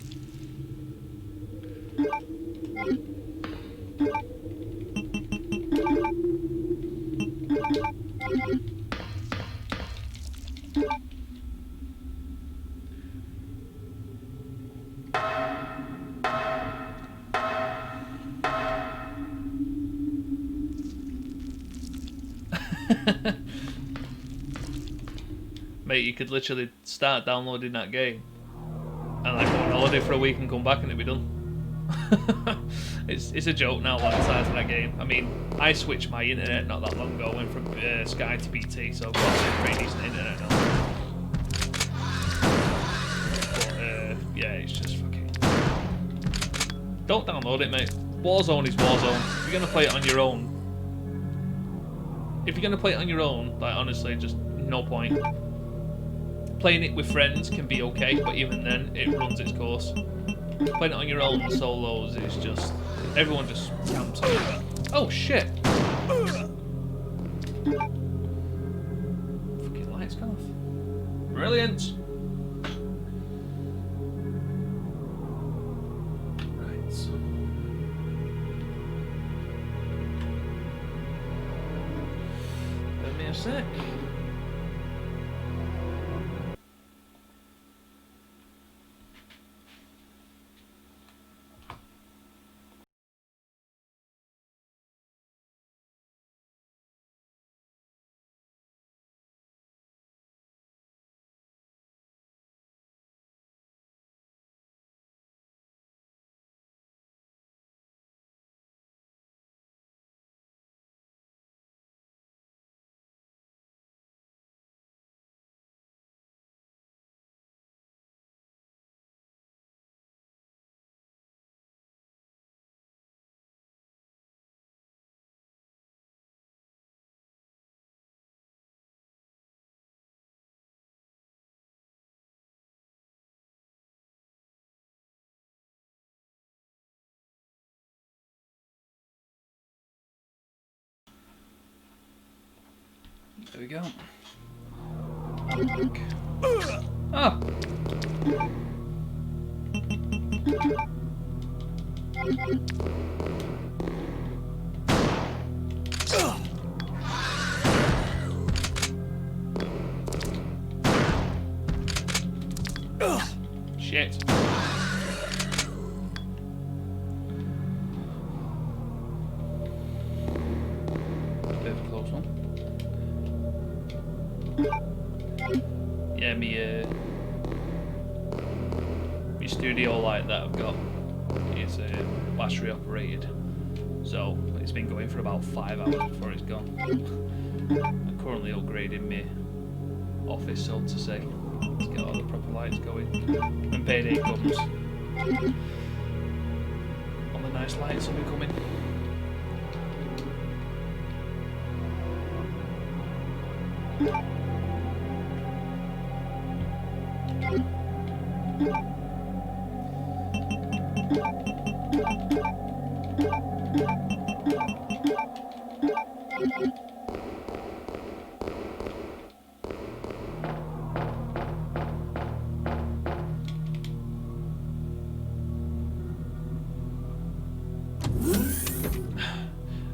Mate, you could literally start downloading that game and like go on holiday for a week and come back and it'd be done. It's a joke now, like the size of that game. I mean, I switched my internet not that long ago, went from Sky to BT, so I've got pretty decent internet now. But yeah, it's just fucking... Don't download it, mate. Warzone is Warzone. If you're gonna play it on your own, like honestly, just no point. Playing it with friends can be okay, but even then, it runs its course. Playing it on your own solos is just... Everyone just camps out of that. Oh, shit! Fucking lights gone off. Brilliant! Right. Give me a sec. There we go. Ah! Shit. Bit of a close one. Yeah, me studio light that I've got is battery operated, so it's been going for about 5 hours before it's gone. I'm currently upgrading my office, so to say, to get all the proper lights going. When payday comes, all the nice lights will be coming.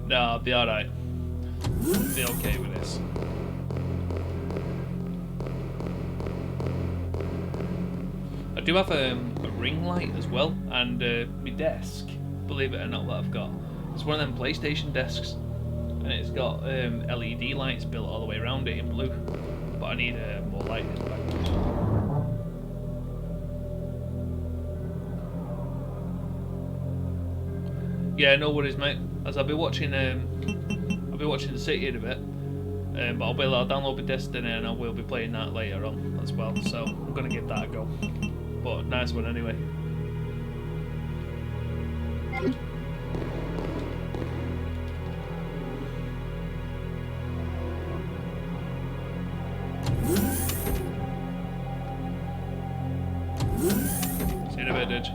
No, I'll be alright. I'll be okay with this. I do have a ring light as well, and my desk, believe it or not, that I've got, it's one of them PlayStation desks, and it's got LED lights built all the way around it in blue, but I need more light in the back. Yeah, no worries, mate. As I'll be watching be watching The City in a bit. But I'll download the Destiny and I will be playing that later on as well. So I'm gonna give that a go. But nice one anyway. See you in a bit, dude.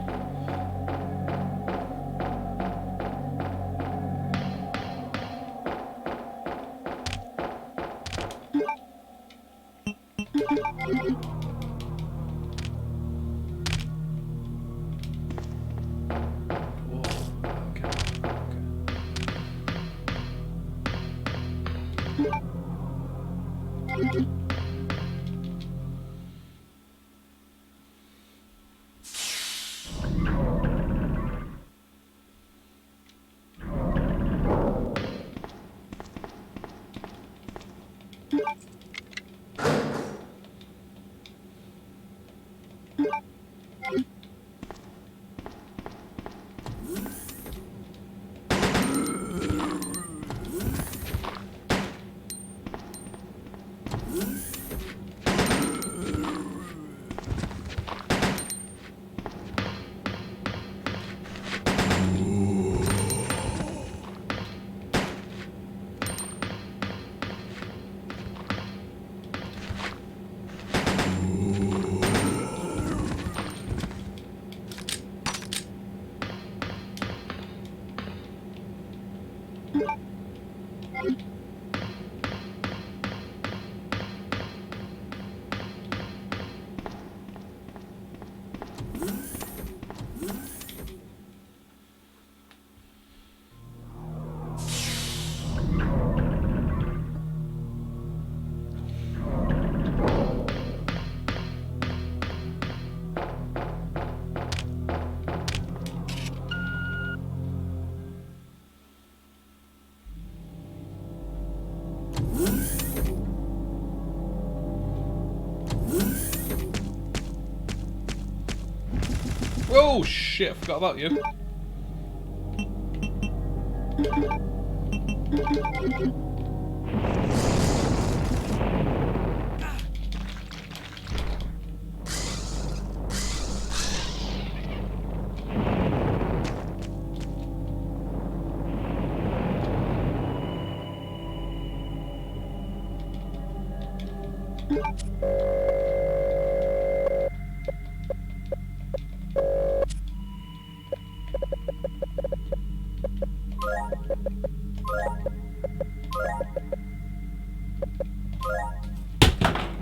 Oh shit, I forgot about you.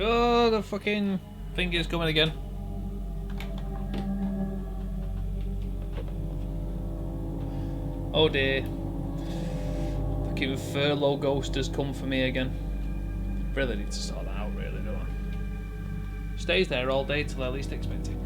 Oh, the fucking thing is coming again. Oh dear. Fucking furlough ghost has come for me again. Really need to sort that out, really, don't I? Stays there all day till I least expect it.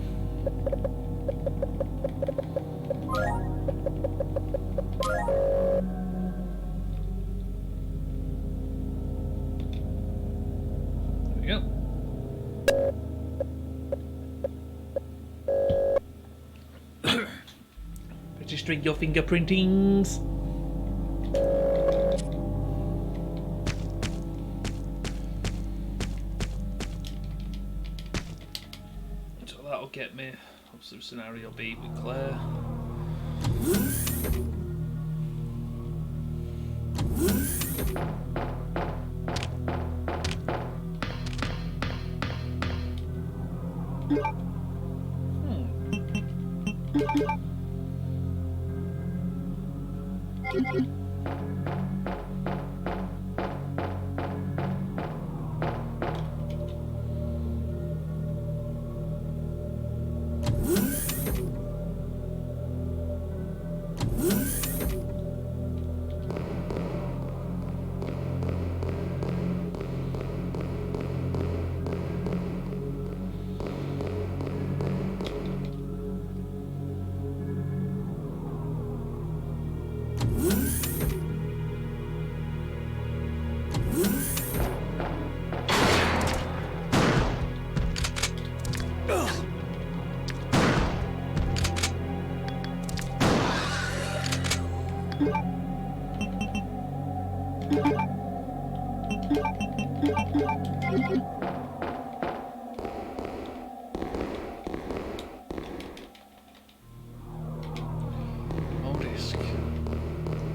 Registering your fingerprintings. So that'll get me up to scenario B with Claire. Modisk.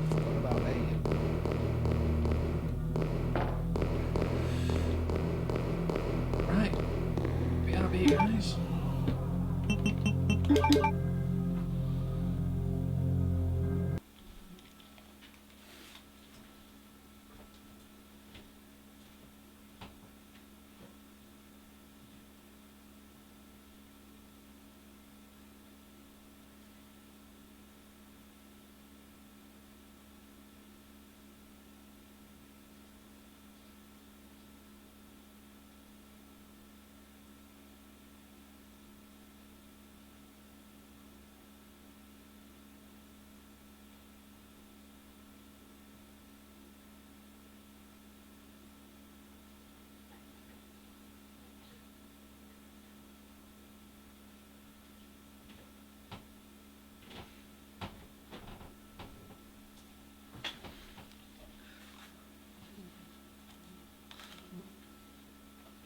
What about me? Right. BRB, guys.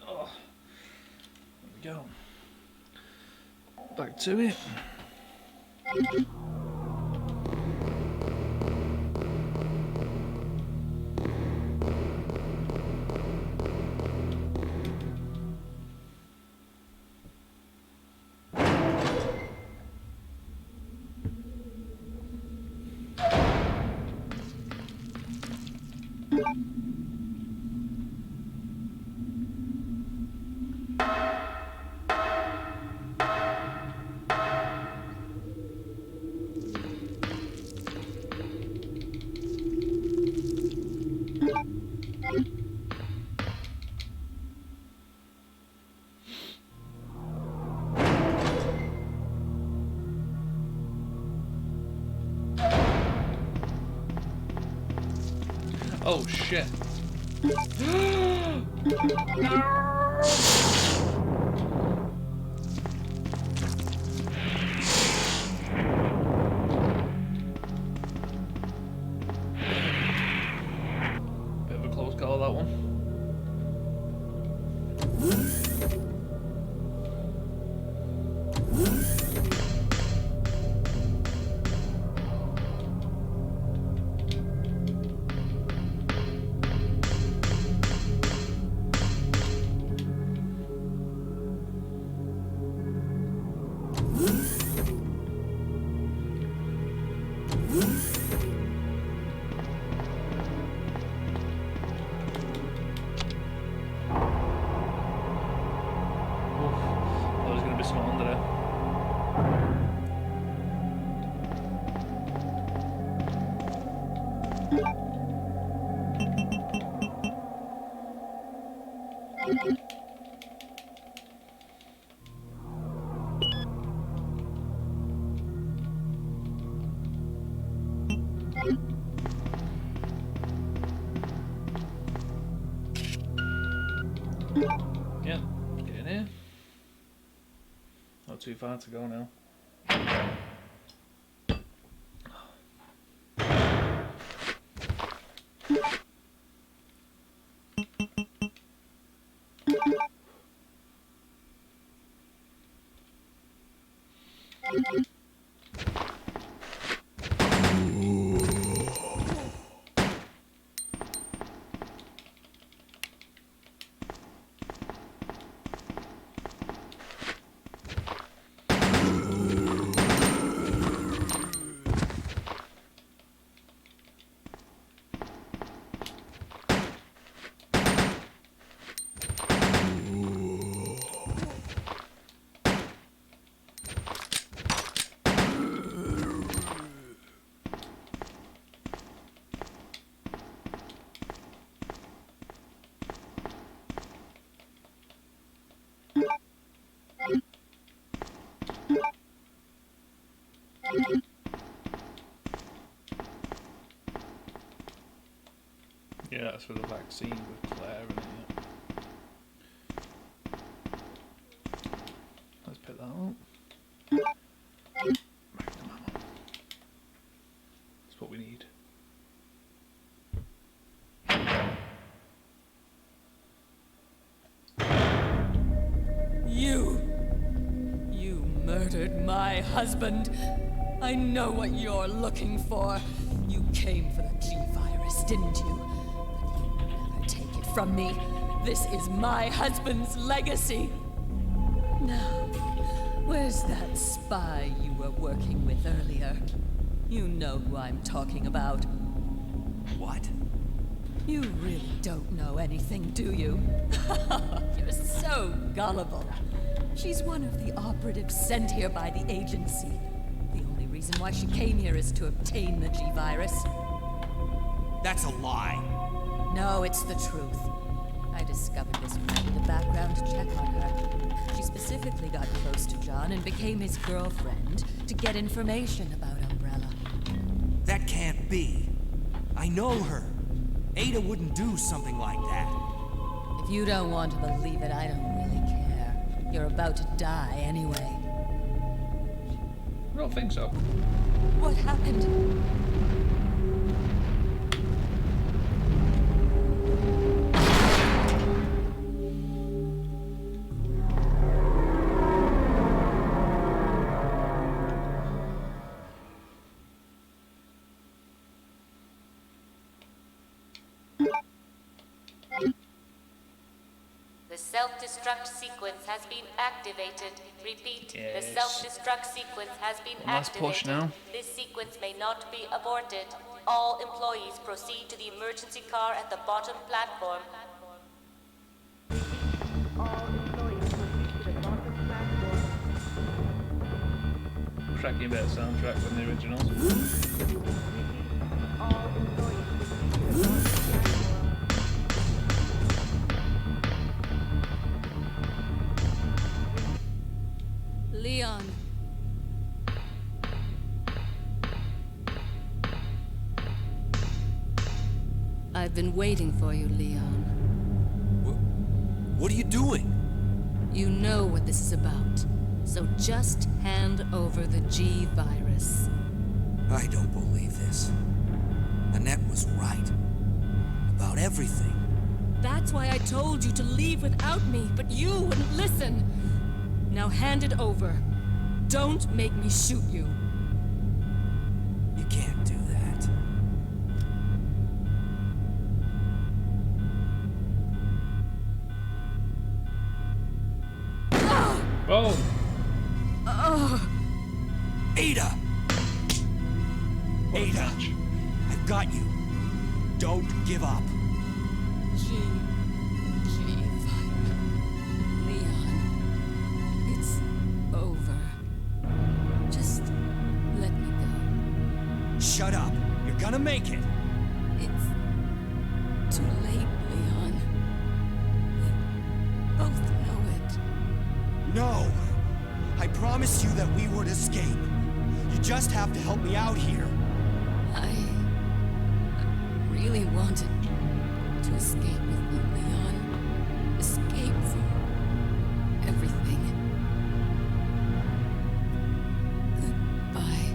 Oh, there we go. Back to it. Oh shit. Bit of a close call, that one. Oh, there's gonna be something under there. Yep, get in here. Not too far to go now. Yeah, that's for the vaccine with Claire in it. Yeah. Let's pick that up. Magnum ammo. That's what we need. murdered my husband. I know what you're looking for. You came for the G-Virus, didn't you? But you'll never take it from me. This is my husband's legacy. Now, where's that spy you were working with earlier? You know who I'm talking about. What? You really don't know anything, do you? You're so gullible. She's one of the operatives sent here by the agency. The only reason why she came here is to obtain the G-Virus. That's a lie. No, it's the truth. I discovered this when I did a background check on her. She specifically got close to John and became his girlfriend to get information about Umbrella. That can't be. I know her. Ada wouldn't do something like that. If you don't want to believe it, I don't really care. You're about to die anyway. I don't think so. What happened? The self-destruct sequence has been activated. Repeat, Yes. the self-destruct sequence has been Last activated. push now. This sequence may not be aborted. All employees proceed to the emergency car at the bottom platform. Cracking bit of soundtrack from the originals. Leon. I've been waiting for you, Leon. What are you doing? You know what this is about. So just hand over the G-Virus. I don't believe this. Annette was right. About everything. That's why I told you to leave without me, but you wouldn't listen. Now hand it over. Don't make me shoot you. You can't do that. Boom! Ada! What a Ada! match. I've got you. Don't give up. G-Virus. Leon. It's over. Just let me go. Shut up. You're gonna make it. It's too late, Leon. We both know it. No! I promised you that we would escape. You just have to help me out here. I really wanted to escape with you, Leon. Escape from everything. Goodbye.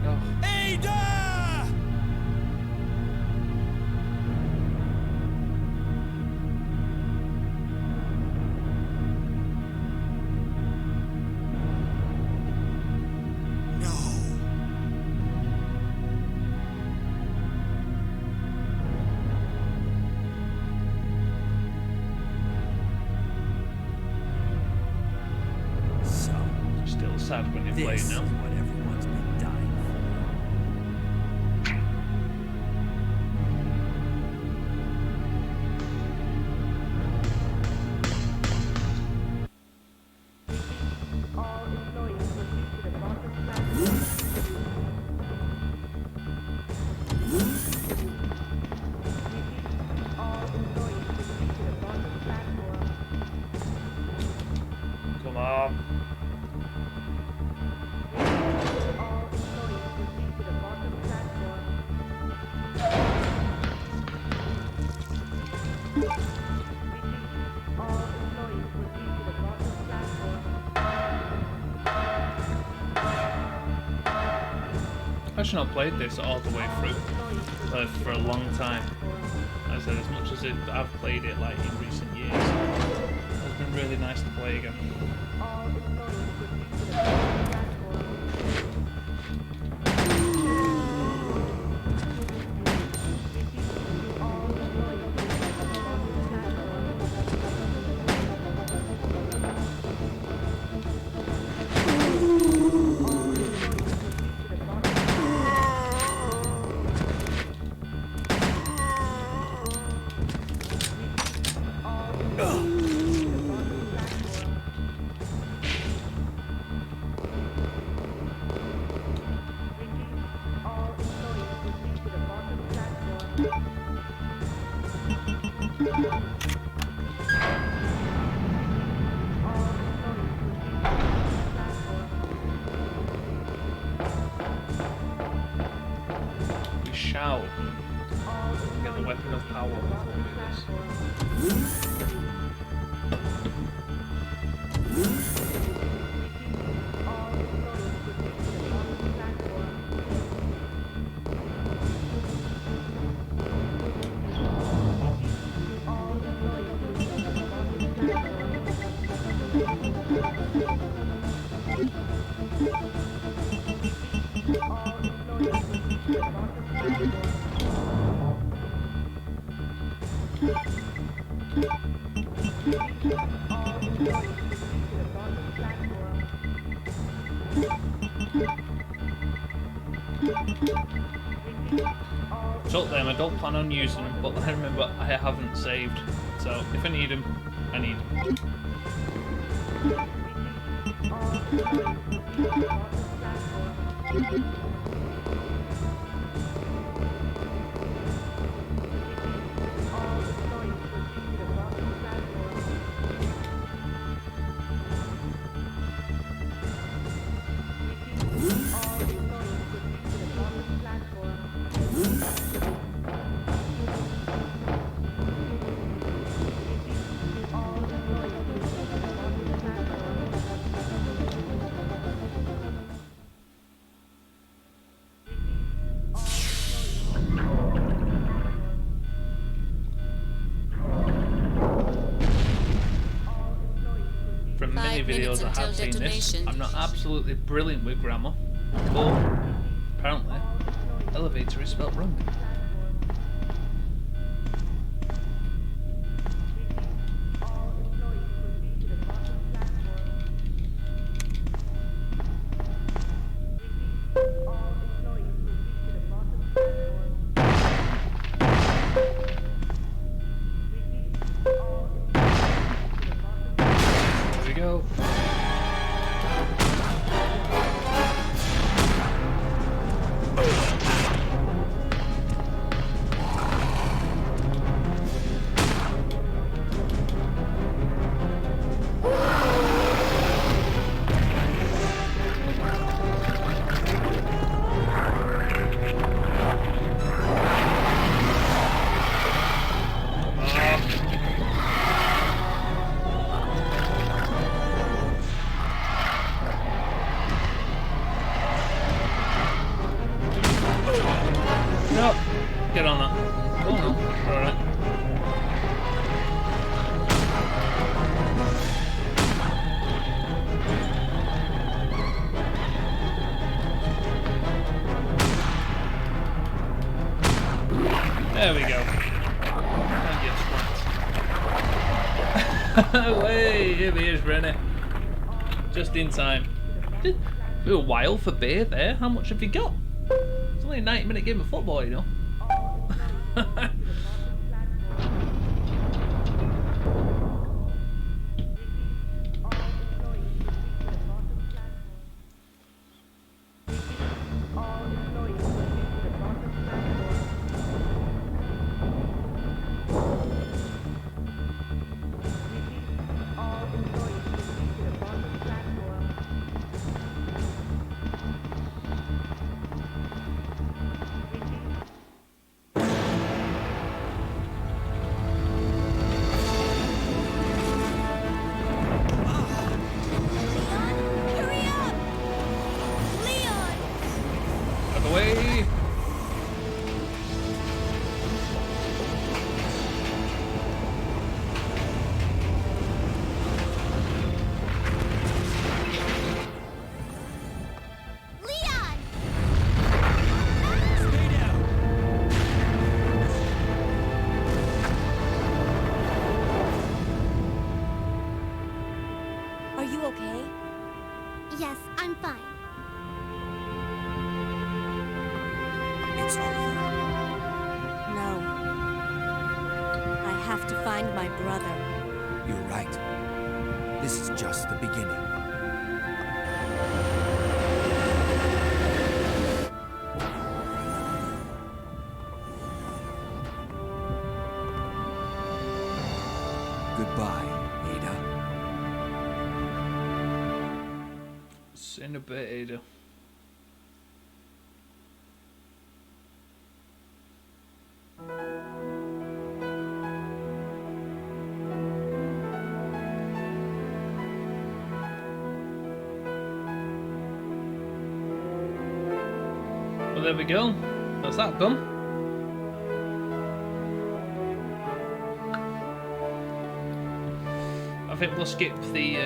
Oh, Ada! No. So, still sad when you play this it is now. what everyone's been dying Come on. I've actually not played this all the way through for a long time. As I said, as much as I've played it like in recent years, there's been really nice to play again. We shall get the weapon of power before we do this. Took them, I don't plan on using them, but I remember I haven't saved, so if I need them, I need them. From many 5 minutes videos I have until seen this, detonation. I'm not absolutely brilliant with grammar, but apparently elevator is spelt wrong. Here we go. No, get on that. Oh no, alright. There we go. And get splat. Way, here he is, Rennie. Just in time. Did a while for Bay there. How much have you got? It's only a 90-minute game of football, you know. it's over. No. I have to find my brother. You're right. This is just the beginning. Goodbye, Ada. See you in a bit, Ada. Well, there we go. That's that done. I think we'll skip the.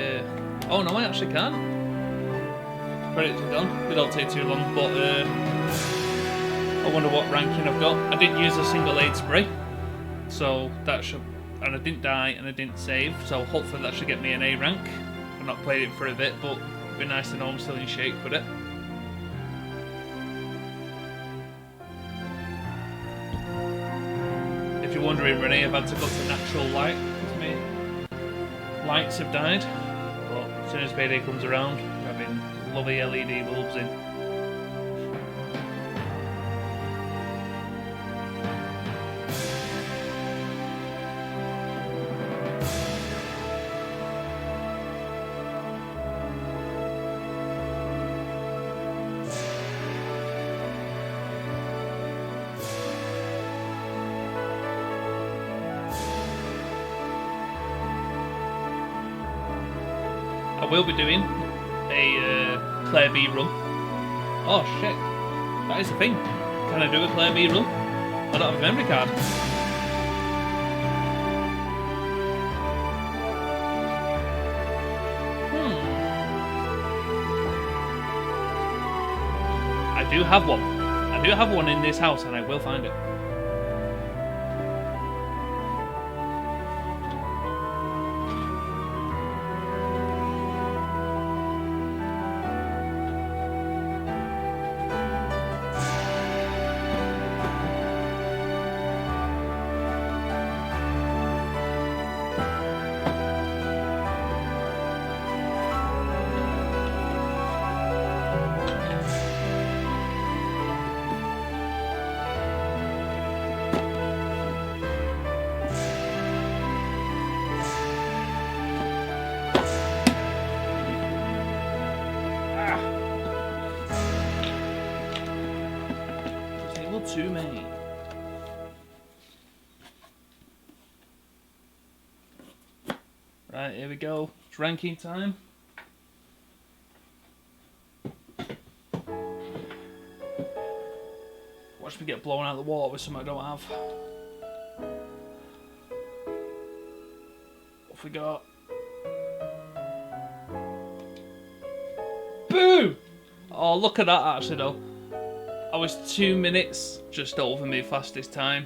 Oh no, I actually can. Credits are done. They don't take too long, but I wonder what ranking I've got. I didn't use a single aid spray, so that should. And I didn't die, and I didn't save, so hopefully that should get me an A rank. I've not played it for a bit, but it'd be nice to know I'm still in shape with it. If you're wondering, Renee, I've had to go to natural light because my lights have died. But as soon as payday comes around, I'm having lovely LED bulbs in. I will be doing a Claire B run. Oh shit, that is a thing. Can I do a Claire B run? I don't have a memory card. I do have one. I do have one in this house, and I will find it. Too many. Right, here we go. It's ranking time. Watch me get blown out of the water with something I don't have. What have we got? Boo! Oh, look at that actually though. I was 2 minutes just over my fastest time,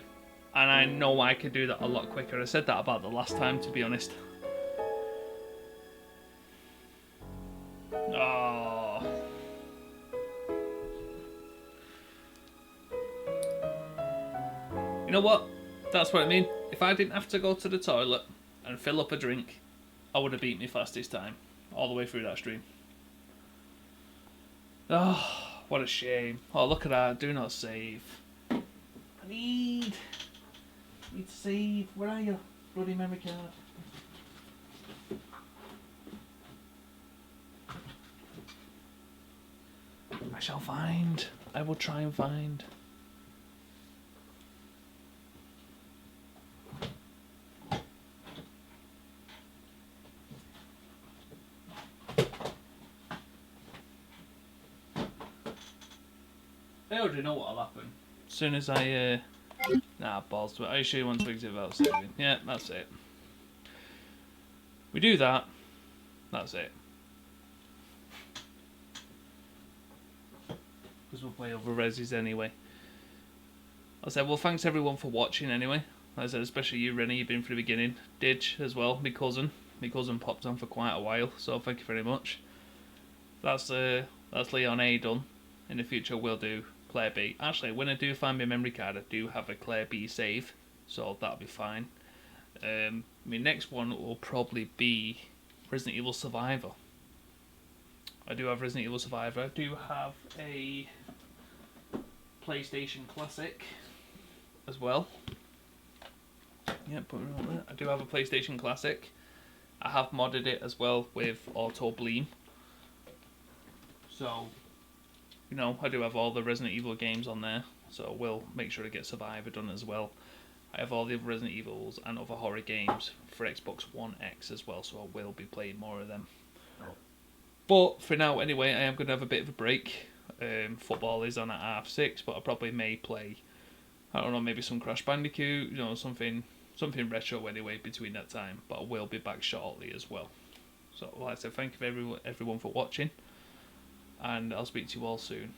and I know I could do that a lot quicker. I said that about the last time, to be honest. Oh. You know what? That's what I mean. If I didn't have to go to the toilet and fill up a drink, I would have beat my fastest time all the way through that stream. Oh. What a shame. Oh, look at that. Do not save. I need to save. Where are you? Bloody memory card. I shall find. I will try and find. I already know what'll happen. As soon as I, nah, balls to it. I assure you one twigs it without saving. Yeah, that's it. We do that. That's it. Because we'll play over resis anyway. I said, well, thanks everyone for watching anyway. Like I said, especially you, Rennie, you've been from the beginning. Didge as well, my cousin. My cousin popped on for quite a while, so thank you very much. That's Leon A done. In the future, we'll do Claire B. Actually, when I do find my memory card, I do have a Claire B save, so that'll be fine. My next one will probably be Resident Evil Survivor. I do have Resident Evil Survivor. I do have a PlayStation Classic as well. Yeah, put it on there. I do have a PlayStation Classic. I have modded it as well with Auto Bleem. So, you know, I do have all the Resident Evil games on there. So we'll make sure to get Survivor done as well. I have all the other Resident Evils and other horror games for Xbox One X as well, so I will be playing more of them. But for now, anyway, I am going to have a bit of a break. Football is on at 6:30, but I probably may play, I don't know, maybe some Crash Bandicoot, you know, something retro anyway between that time. But I will be back shortly as well. So, like I said, thank you everyone for watching, and I'll speak to you all soon.